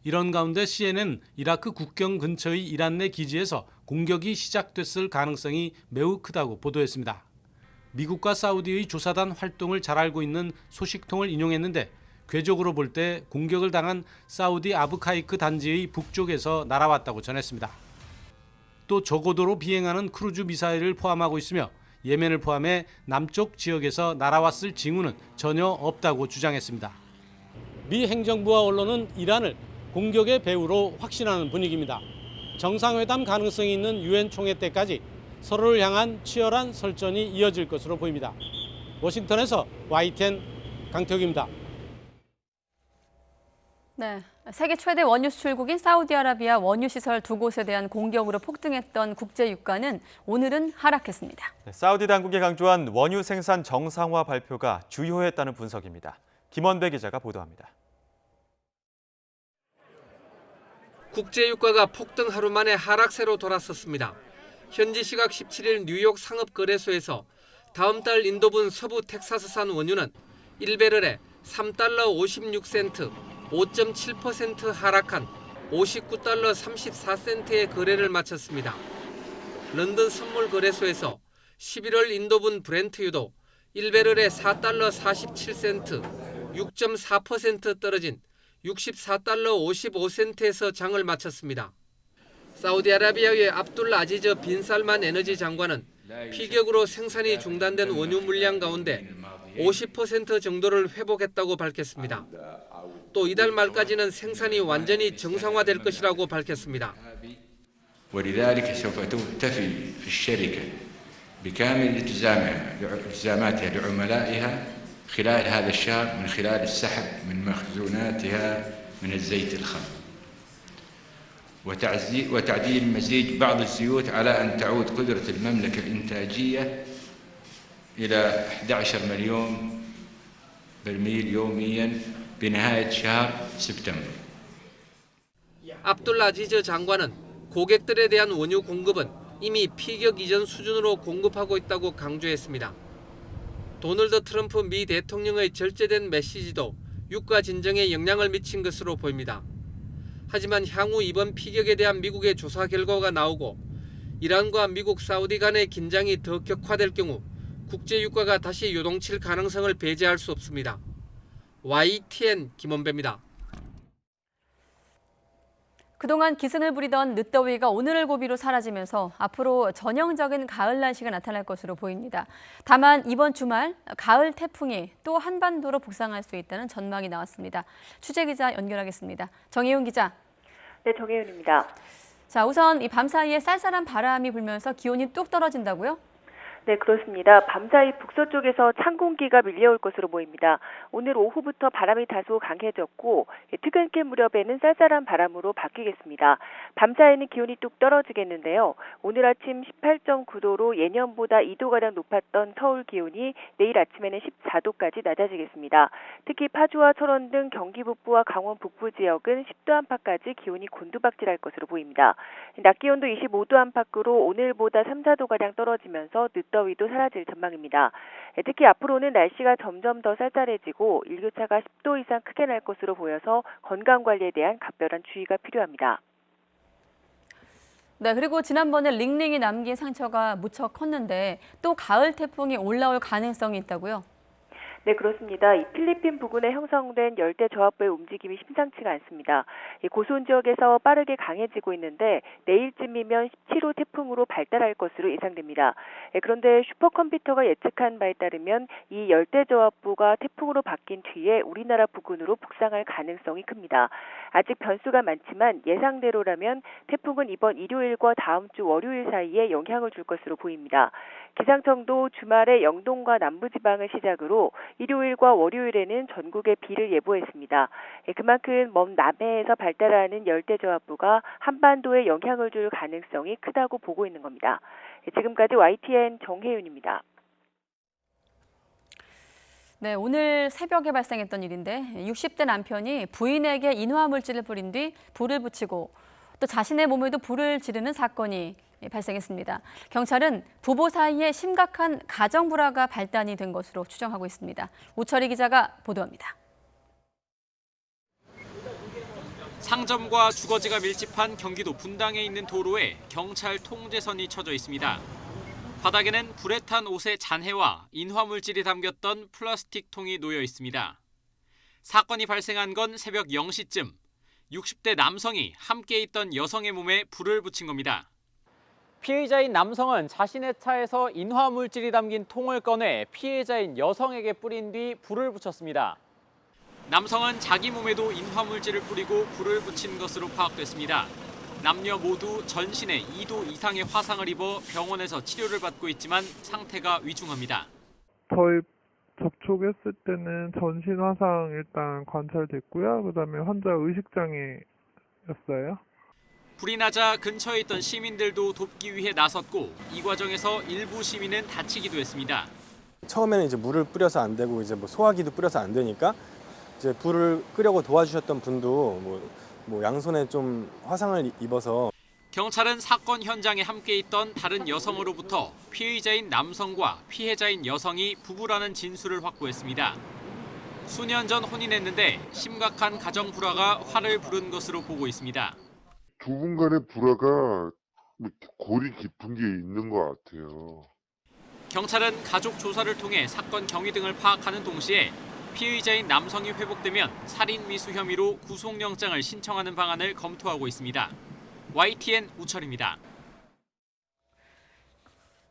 [SPEAKER 7] 이런 가운데 CNN 이라크 국경 근처의 이란 내 기지에서 공격이 시작됐을 가능성이 매우 크다고 보도했습니다. 미국과 사우디의 조사단 활동을 잘 알고 있는 소식통을 인용했는데 궤적으로 볼 때 공격을 당한 사우디 아브카이크 단지의 북쪽에서 날아왔다고 전했습니다. 또 저고도로 비행하는 크루즈 미사일을 포함하고 있으며 예멘을 포함해 남쪽 지역에서 날아왔을 징후는 전혀 없다고 주장했습니다. 미 행정부와 언론은 이란을 공격의 배후로 확신하는 분위기입니다. 정상회담 가능성이 있는 유엔 총회 때까지 서로를 향한 치열한 설전이 이어질 것으로 보입니다. 워싱턴에서 YTN 강태욱입니다.
[SPEAKER 1] 네, 세계 최대 원유 수출국인 사우디아라비아 원유 시설 두 곳에 대한 공격으로 폭등했던 국제 유가는 오늘은 하락했습니다.
[SPEAKER 2] 사우디 당국이 강조한 원유 생산 정상화 발표가 주요했다는 분석입니다. 김원배 기자가 보도합니다.
[SPEAKER 9] 국제유가가 폭등 하루 만에 하락세로 돌아섰습니다. 현지 시각 17일 뉴욕 상업거래소에서 다음 달 인도분 서부 텍사스산 원유는 1배럴에 3달러 56센트, 5.7% 하락한 59달러 34센트의 거래를 마쳤습니다. 런던 선물거래소에서 11월 인도분 브렌트유도 1배럴에 4달러 47센트, 6.4% 떨어진 64달러 55센트에서 장을 마쳤습니다. 사우디아라비아의 압둘라 아지즈 빈 살만 에너지 장관은 피격으로 생산이 중단된 원유 물량 가운데 50% 정도를 회복했다고 밝혔습니다. 또 이달 말까지는 생산이 완전히 정상화될 것이라고 밝혔습니다.
[SPEAKER 10] ولذلك سوف تكتفي في الشركة بكامل التزاماتها لعملائها خلال هذا الشهر من خلال السحب من مخزوناتها من الزيت الخام وتعديل مزيج بعض الزيوت على أن تعود قدرة المملكة الإنتاجية إلى 11 مليون برميل يوميا بنهاية شهر سبتمبر.
[SPEAKER 9] 압둘라 아지즈 장관은 고객들에 대한 원유 공급은 이미 피격 이전 수준으로 공급하고 있다고 강조했습니다. 도널드 트럼프 미 대통령의 절제된 메시지도 유가 진정에 영향을 미친 것으로 보입니다. 하지만 향후 이번 피격에 대한 미국의 조사 결과가 나오고 이란과 미국, 사우디 간의 긴장이 더 격화될 경우 국제 유가가 다시 요동칠 가능성을 배제할 수 없습니다. YTN 김원배입니다.
[SPEAKER 1] 그동안 기승을 부리던 늦더위가 오늘을 고비로 사라지면서 앞으로 전형적인 가을 날씨가 나타날 것으로 보입니다. 다만 이번 주말 가을 태풍이 또 한반도로 북상할 수 있다는 전망이 나왔습니다. 취재 기자 연결하겠습니다. 정혜윤 기자.
[SPEAKER 11] 네, 정혜윤입니다.
[SPEAKER 1] 자, 우선 이 밤 사이에 쌀쌀한 바람이 불면서 기온이 뚝 떨어진다고요?
[SPEAKER 11] 네, 그렇습니다. 밤사이 북서쪽에서 찬 공기가 밀려올 것으로 보입니다. 오늘 오후부터 바람이 다소 강해졌고 퇴근길 무렵에는 쌀쌀한 바람으로 바뀌겠습니다. 밤사이는 기온이 뚝 떨어지겠는데요. 오늘 아침 18.9도로 예년보다 2도가량 높았던 서울 기온이 내일 아침에는 14도까지 낮아지겠습니다. 특히 파주와 철원 등 경기 북부와 강원 북부 지역은 10도 안팎까지 기온이 곤두박질할 것으로 보입니다. 낮 기온도 25도 안팎으로 오늘보다 3, 4도가량 떨어지면서 늦더위도 사라질 전망입니다. 특히 앞으로는 날씨가 점점 더 쌀쌀해지고 일교차가 10도 이상 크게 날 것으로 보여서 건강관리에 대한 각별한 주의가 필요합니다.
[SPEAKER 1] 네, 그리고 지난번에 링링이 남긴 상처가 무척 컸는데 또 가을 태풍이 올라올 가능성이 있다고요?
[SPEAKER 11] 네, 그렇습니다. 이 필리핀 부근에 형성된 열대 저압부의 움직임이 심상치가 않습니다. 고수온 지역에서 빠르게 강해지고 있는데 내일쯤이면 17호 태풍으로 발달할 것으로 예상됩니다. 그런데 슈퍼컴퓨터가 예측한 바에 따르면 이 열대 저압부가 태풍으로 바뀐 뒤에 우리나라 부근으로 북상할 가능성이 큽니다. 아직 변수가 많지만 예상대로라면 태풍은 이번 일요일과 다음 주 월요일 사이에 영향을 줄 것으로 보입니다. 기상청도 주말에 영동과 남부지방을 시작으로 일요일과 월요일에는 전국에 비를 예보했습니다. 그만큼 먼 남해에서 발달하는 열대저압부가 한반도에 영향을 줄 가능성이 크다고 보고 있는 겁니다. 지금까지 YTN 정혜윤입니다.
[SPEAKER 1] 네, 오늘 새벽에 발생했던 일인데 60대 남편이 부인에게 인화물질을 뿌린 뒤 불을 붙이고 또 자신의 몸에도 불을 지르는 사건이 발생했습니다. 경찰은 부부 사이에 심각한 가정 불화가 발단이 된 것으로 추정하고 있습니다. 우철희 기자가 보도합니다.
[SPEAKER 12] 상점과 주거지가 밀집한 경기도 분당에 있는 도로에 경찰 통제선이 쳐져 있습니다. 바닥에는 불에 탄 옷의 잔해와 인화물질이 담겼던 플라스틱 통이 놓여 있습니다. 사건이 발생한 건 새벽 0시쯤 60대 남성이 함께 있던 여성의 몸에 불을 붙인 겁니다.
[SPEAKER 14] 피의자인 남성은 자신의 차에서 인화물질이 담긴 통을 꺼내 피해자인 여성에게 뿌린 뒤 불을 붙였습니다.
[SPEAKER 12] 남성은 자기 몸에도 인화물질을 뿌리고 불을 붙인 것으로 파악됐습니다. 남녀 모두 전신에 2도 이상의 화상을 입어 병원에서 치료를 받고 있지만 상태가 위중합니다.
[SPEAKER 15] 저희 접촉했을 때는 전신 화상 일단 관찰됐고요. 그다음에 환자 의식장애였어요.
[SPEAKER 12] 불이 나자 근처에 있던 시민들도 돕기 위해 나섰고 이 과정에서 일부 시민은 다치기도 했습니다.
[SPEAKER 16] 처음에는 이제 물을 뿌려서 안 되고 이제 뭐 소화기도 뿌려서 안 되니까 이제 불을 끄려고 도와주셨던 분도 뭐 양손에 좀 화상을 입어서.
[SPEAKER 12] 경찰은 사건 현장에 함께 있던 다른 여성으로부터 피의자인 남성과 피해자인 여성이 부부라는 진술을 확보했습니다. 수년 전 혼인했는데 심각한 가정 불화가 화를 부른 것으로 보고 있습니다.
[SPEAKER 27] 두 분 간의 불화가 골이 깊은 게 있는 것 같아요.
[SPEAKER 12] 경찰은 가족 조사를 통해 사건 경위 등을 파악하는 동시에 피의자인 남성이 회복되면 살인 미수 혐의로 구속영장을 신청하는 방안을 검토하고 있습니다. YTN 우철입니다.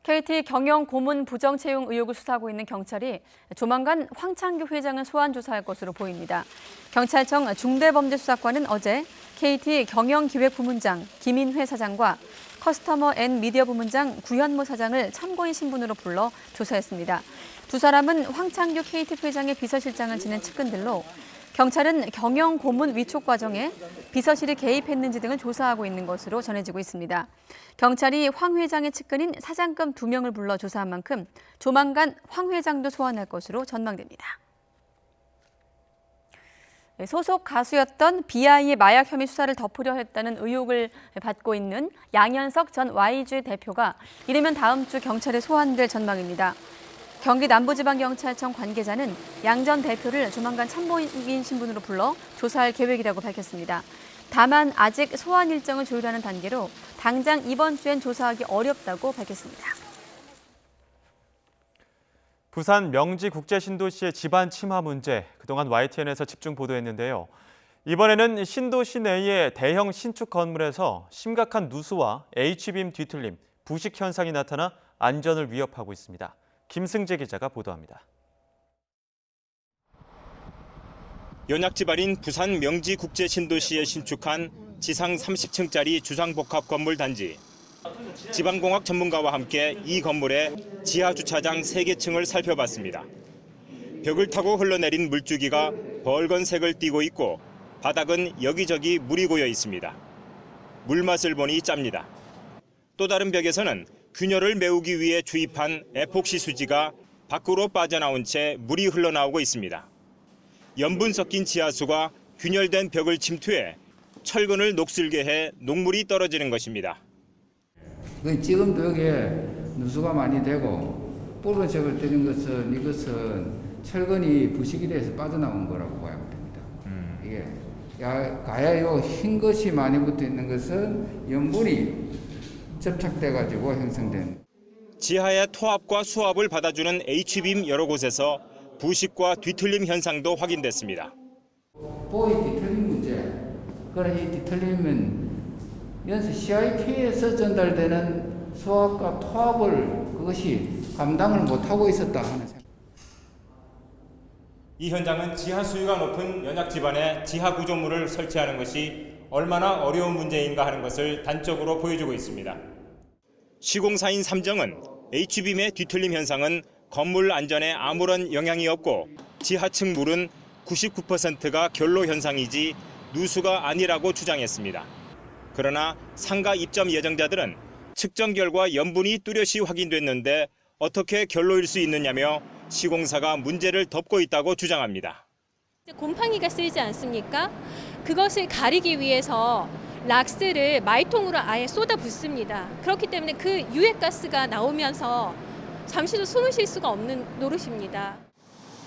[SPEAKER 1] KT 경영 고문 부정 채용 의혹을 수사하고 있는 경찰이 조만간 황창규 회장을 소환 조사할 것으로 보입니다. 경찰청 중대범죄수사관은 어제 KT 경영기획부문장 김인회 사장과 커스터머 앤 미디어 부문장 구현모 사장을 참고인 신분으로 불러 조사했습니다. 두 사람은 황창규 KT 회장의 비서실장을 지낸 측근들로 경찰은 경영 고문 위촉 과정에 비서실이 개입했는지 등을 조사하고 있는 것으로 전해지고 있습니다. 경찰이 황 회장의 측근인 사장급 2명을 불러 조사한 만큼 조만간 황 회장도 소환할 것으로 전망됩니다. 소속 가수였던 BI의 마약 혐의 수사를 덮으려 했다는 의혹을 받고 있는 양현석 전 YG 대표가 이르면 다음 주 경찰에 소환될 전망입니다. 경기 남부지방경찰청 관계자는 양 전 대표를 조만간 참고인 신분으로 불러 조사할 계획이라고 밝혔습니다. 다만 아직 소환 일정을 조율하는 단계로 당장 이번 주엔 조사하기 어렵다고 밝혔습니다.
[SPEAKER 2] 부산 명지국제신도시의 집안 침하 문제, 그동안 YTN에서 집중 보도했는데요. 이번에는 신도시 내의 대형 신축 건물에서 심각한 누수와 H빔 뒤틀림, 부식 현상이 나타나 안전을 위협하고 있습니다. 김승재 기자가 보도합니다.
[SPEAKER 6] 연약지발인 부산 명지국제신도시에 신축한 지상 30층짜리 주상복합 건물 단지. 지방공학 전문가와 함께 이 건물의 지하 주차장 3개 층을 살펴봤습니다. 벽을 타고 흘러내린 물줄기가 벌건 색을 띠고 있고 바닥은 여기저기 물이 고여 있습니다. 물맛을 보니 짭니다. 또 다른 벽에서는 균열을 메우기 위해 주입한 에폭시 수지가 밖으로 빠져나온 채 물이 흘러나오고 있습니다. 염분 섞인 지하수가 균열된 벽을 침투해 철근을 녹슬게 해 녹물이 떨어지는 것입니다.
[SPEAKER 13] 찍은 벽에 누수가 많이 되고 붉은색을 띠는 것은 이것은 철근이 부식이 돼서 빠져나온 거라고 봐야 됩니다. 이게 가야 요 흰 것이 많이 붙어 있는 것은 염분이 접착돼 가지고 형성된.
[SPEAKER 6] 지하의 토압과 수압을 받아주는 H빔 여러 곳에서 부식과 뒤틀림 현상도 확인됐습니다.
[SPEAKER 13] 보이 뒤틀림 문제. 그래 이 뒤틀림은 연수 CIP에서 전달되는 수압과 토압을 그것이 감당을 못하고 있었다 하는 생각.
[SPEAKER 6] 이 현장은 지하 수위가 높은 연약 지반에 지하 구조물을 설치하는 것이 얼마나 어려운 문제인가 하는 것을 단적으로 보여주고 있습니다. 시공사인 삼정은 H빔의 뒤틀림 현상은 건물 안전에 아무런 영향이 없고 지하층 물은 99%가 결로 현상이지 누수가 아니라고 주장했습니다. 그러나 상가 입점 예정자들은 측정 결과 염분이 뚜렷이 확인됐는데 어떻게 결로일 수 있느냐며 시공사가 문제를 덮고 있다고 주장합니다.
[SPEAKER 17] 곰팡이가 쓰이지 않습니까? 그것을 가리기 위해서 락스를 마이통으로 아예 쏟아붓습니다. 그렇기 때문에 그 유해가스가 나오면서 잠시도 숨을 쉴 수가 없는 노릇입니다.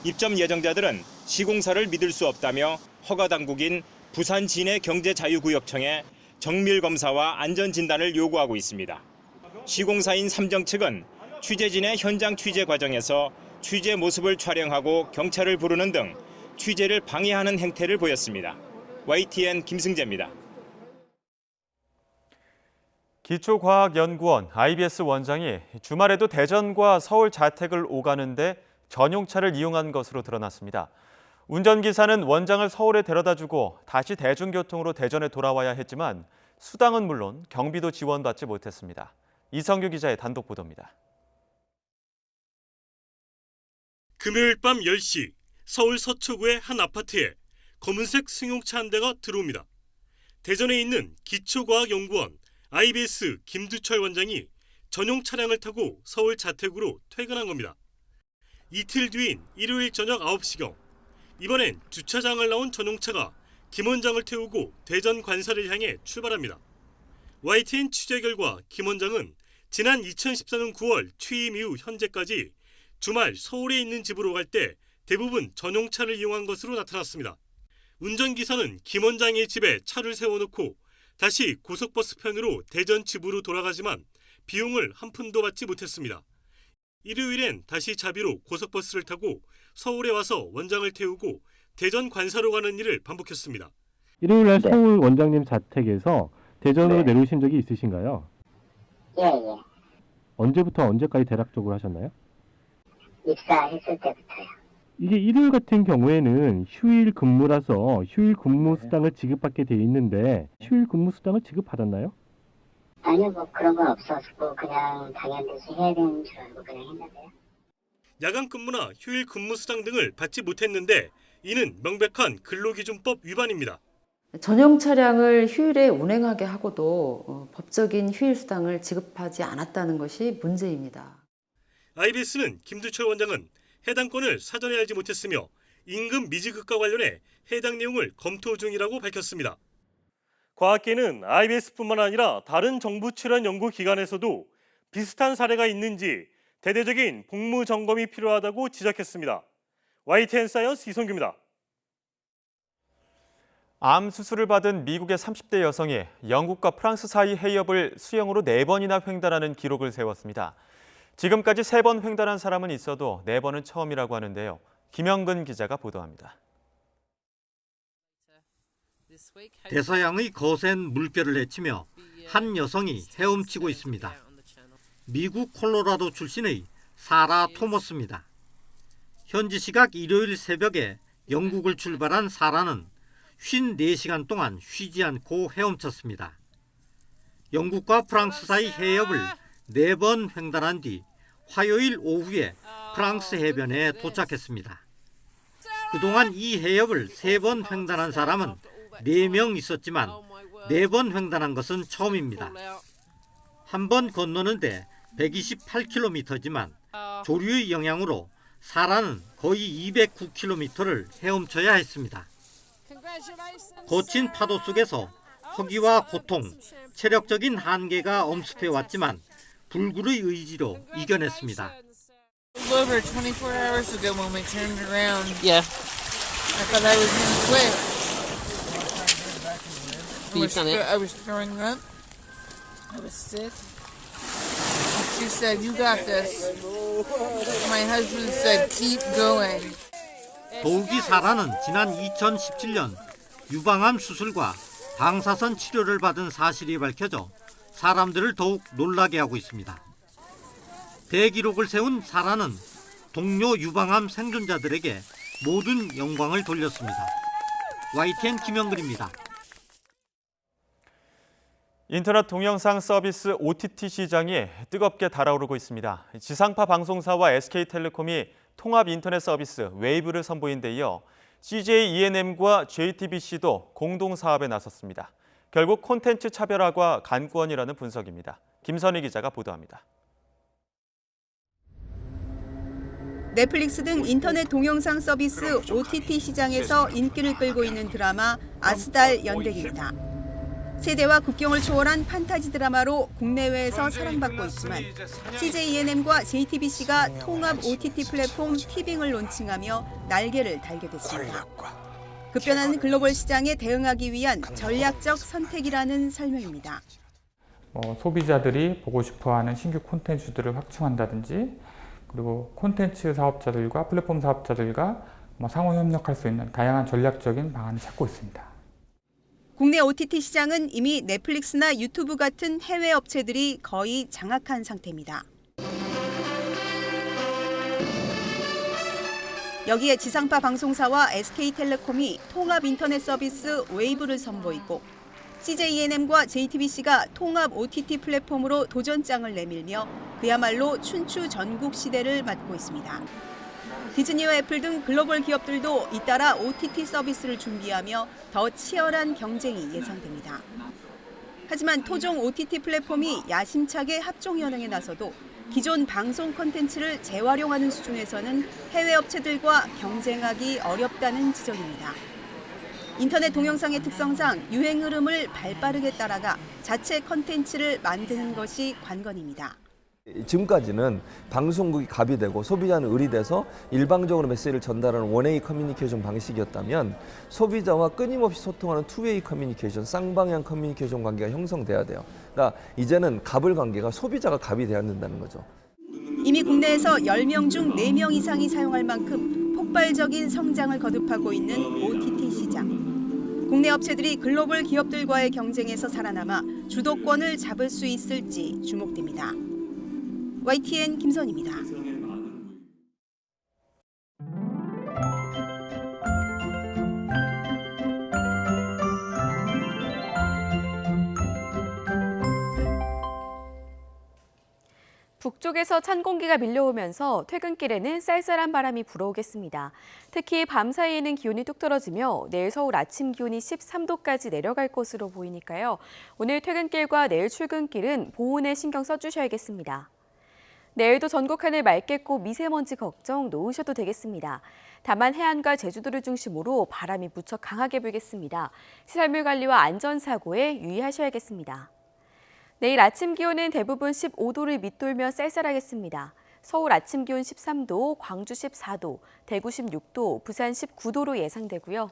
[SPEAKER 6] 입점 예정자들은 시공사를 믿을 수 없다며 허가 당국인 부산 진해 경제자유구역청에 정밀 검사와 안전 진단을 요구하고 있습니다. 시공사인 삼정 측은 취재진의 현장 취재 과정에서 취재 모습을 촬영하고 경찰을 부르는 등 취재를 방해하는 행태를 보였습니다. YTN 김승재입니다.
[SPEAKER 2] 기초과학연구원 IBS 원장이 주말에도 대전과 서울 자택을 오가는데 전용차를 이용한 것으로 드러났습니다. 운전기사는 원장을 서울에 데려다주고 다시 대중교통으로 대전에 돌아와야 했지만 수당은 물론 경비도 지원받지 못했습니다. 이성규 기자의 단독 보도입니다.
[SPEAKER 18] 금요일 밤 10시 서울 서초구의 한 아파트에 검은색 승용차 한 대가 들어옵니다. 대전에 있는 기초과학연구원 IBS 김두철 원장이 전용 차량을 타고 서울 자택으로 퇴근한 겁니다. 이틀 뒤인 일요일 저녁 9시경 이번엔 주차장을 나온 전용차가 김 원장을 태우고 대전 관사를 향해 출발합니다. YTN 취재 결과 김 원장은 지난 2014년 9월 취임 이후 현재까지 주말 서울에 있는 집으로 갈 때 대부분 전용차를 이용한 것으로 나타났습니다. 운전기사는 김 원장의 집에 차를 세워놓고 다시 고속버스 편으로 대전 집으로 돌아가지만 비용을 한 푼도 받지 못했습니다. 일요일엔 다시 자비로 고속버스를 타고 서울에 와서 원장을 태우고 대전 관사로 가는 일을 반복했습니다.
[SPEAKER 19] 일요일날 서울 원장님 자택에서
[SPEAKER 3] 대전으로
[SPEAKER 4] 네.
[SPEAKER 3] 내려오신 적이 있으신가요?
[SPEAKER 4] 예, 예.
[SPEAKER 3] 언제부터 언제까지 대략적으로 하셨나요?
[SPEAKER 4] 입사했을 때부터요.
[SPEAKER 3] 이게 일요일 같은 경우에는 휴일 근무라서 휴일 근무 수당을 지급받게 돼 있는데 휴일 근무 수당을 지급받았나요?
[SPEAKER 4] 아니요, 뭐 그런 건 없었고 그냥 당연히 해야 되는 줄 알고 그냥 했는데요.
[SPEAKER 18] 야간 근무나 휴일 근무 수당 등을 받지 못했는데 이는 명백한 근로기준법 위반입니다.
[SPEAKER 19] 전용 차량을 휴일에 운행하게 하고도 법적인 휴일 수당을 지급하지 않았다는 것이 문제입니다.
[SPEAKER 18] IBS는 김두철 원장은 해당 건을 사전에 알지 못했으며 임금 미지급과 관련해 해당 내용을 검토 중이라고 밝혔습니다. 과학계는 IBS뿐만 아니라 다른 정부 출연 연구기관에서도 비슷한 사례가 있는지 대대적인 복무 점검이 필요하다고 지적했습니다. YTN 사이언스 이성규입니다.
[SPEAKER 2] 암 수술을 받은 미국의 30대 여성이 영국과 프랑스 사이 해협을 수영으로 4번이나 횡단하는 기록을 세웠습니다. 지금까지 3번 횡단한 사람은 있어도 4번은 처음이라고 하는데요. 김영근 기자가 보도합니다.
[SPEAKER 20] 대서양의 거센 물결을 헤치며 한 여성이 헤엄치고 있습니다. 미국 콜로라도 출신의 사라 토머스입니다. 현지 시각 일요일 새벽에 영국을 출발한 사라는 54시간 동안 쉬지 않고 헤엄쳤습니다. 영국과 프랑스 사이 해협을 4번 횡단한 뒤 화요일 오후에 프랑스 해변에 도착했습니다. 그동안 이 해협을 3번 횡단한 사람은 4명 있었지만 4번 횡단한 것은 처음입니다. 한 번 건너는데 128km지만 조류의 영향으로 사라는 거의 209km를 헤엄쳐야 했습니다. 거친 파도 속에서 허기와 고통, 체력적인 한계가 엄습해왔지만 불굴의 의지로 이겨냈습니다.
[SPEAKER 21] Over 24 hours ago when we turned around. Yeah. I thought I was going to quit. I was throwing up. I was sick. She said, "You got this." My husband said, "Keep going."
[SPEAKER 20] 더욱이 사라는 지난 2017년 유방암 수술과 방사선 치료를 받은 사실이 밝혀져 사람들을 더욱 놀라게 하고 있습니다. 대기록을 세운 사라는 동료 유방암 생존자들에게 모든 영광을 돌렸습니다. YTN 김영근입니다.
[SPEAKER 2] 인터넷 동영상 서비스 OTT 시장이 뜨겁게 달아오르고 있습니다. 지상파 방송사와 SK텔레콤이 통합 인터넷 서비스 웨이브를 선보인 데 이어 CJ ENM과 JTBC도 공동 사업에 나섰습니다. 결국 콘텐츠 차별화가 관건이라는 분석입니다. 김선희 기자가 보도합니다.
[SPEAKER 22] 넷플릭스 등 인터넷 동영상 서비스 OTT 시장에서 인기를 끌고 있는 드라마 아스달 연대기입니다. 세대와 국경을 초월한 판타지 드라마로 국내외에서 사랑받고 있지만 CJ ENM과 JTBC가 통합 OTT 플랫폼 티빙을 론칭하며 날개를 달게 됐습니다. 급변하는 글로벌 시장에 대응하기 위한 전략적 선택이라는 설명입니다.
[SPEAKER 24] 소비자들이 보고 싶어하는 신규 콘텐츠들을 확충한다든지 그리고 콘텐츠 사업자들과 플랫폼 사업자들과 상호 협력할 수 있는 다양한 전략적인 방안을 찾고 있습니다.
[SPEAKER 22] 국내 OTT 시장은 이미 넷플릭스나 유튜브 같은 해외 업체들이 거의 장악한 상태입니다. 여기에 지상파 방송사와 SK텔레콤이 통합 인터넷 서비스 웨이브를 선보이고 CJ ENM과 JTBC가 통합 OTT 플랫폼으로 도전장을 내밀며 그야말로 춘추 전국 시대를 맞고 있습니다. 디즈니와 애플 등 글로벌 기업들도 잇따라 OTT 서비스를 준비하며 더 치열한 경쟁이 예상됩니다. 하지만 토종 OTT 플랫폼이 야심차게 합종 현행에 나서도 기존 방송 콘텐츠를 재활용하는 수준에서는 해외 업체들과 경쟁하기 어렵다는 지적입니다. 인터넷 동영상의 특성상 유행 흐름을 발빠르게 따라가 자체 콘텐츠를 만드는 것이 관건입니다.
[SPEAKER 28] 지금까지는 방송국이 갑이 되고 소비자는 을이 돼서 일방적으로 메시지를 전달하는 원웨이 커뮤니케이션 방식이었다면 소비자와 끊임없이 소통하는 투웨이 커뮤니케이션, 쌍방향 커뮤니케이션 관계가 형성돼야 돼요. 그러니까 이제는 갑을 관계가 소비자가 갑이 돼야 된다는 거죠.
[SPEAKER 22] 이미 국내에서 10명 중 4명 이상이 사용할 만큼 폭발적인 성장을 거듭하고 있는 OTT 시장. 국내 업체들이 글로벌 기업들과의 경쟁에서 살아남아 주도권을 잡을 수 있을지 주목됩니다. YTN 김선입니다.
[SPEAKER 1] 북쪽에서 찬 공기가 밀려오면서 퇴근길에는 쌀쌀한 바람이 불어오겠습니다. 특히 밤 사이에는 기온이 뚝 떨어지며 내일 서울 아침 기온이 13도까지 내려갈 것으로 보이니까요. 오늘 퇴근길과 내일 출근길은 보온에 신경 써주셔야겠습니다. 내일도 전국 하늘 맑겠고 미세먼지 걱정 놓으셔도 되겠습니다. 다만 해안과 제주도를 중심으로 바람이 무척 강하게 불겠습니다. 시설물 관리와 안전사고에 유의하셔야겠습니다. 내일 아침 기온은 대부분 15도를 밑돌며 쌀쌀하겠습니다. 서울 아침 기온 13도, 광주 14도, 대구 16도, 부산 19도로 예상되고요.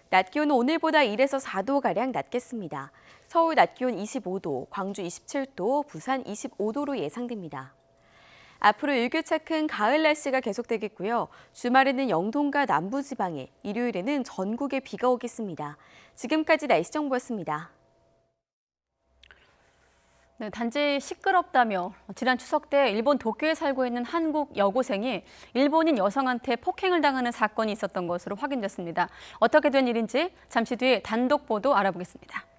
[SPEAKER 1] 낮 기온은 오늘보다 1에서 4도가량 낮겠습니다. 서울 낮 기온 25도, 광주 27도, 부산 25도로 예상됩니다. 앞으로 일교차 큰 가을 날씨가 계속되겠고요. 주말에는 영동과 남부지방에, 일요일에는 전국에 비가 오겠습니다. 지금까지 날씨 정보였습니다. 네, 단지 시끄럽다며 지난 추석 때 일본 도쿄에 살고 있는 한국 여고생이 일본인 여성한테 폭행을 당하는 사건이 있었던 것으로 확인됐습니다. 어떻게 된 일인지 잠시 뒤에 단독 보도 알아보겠습니다.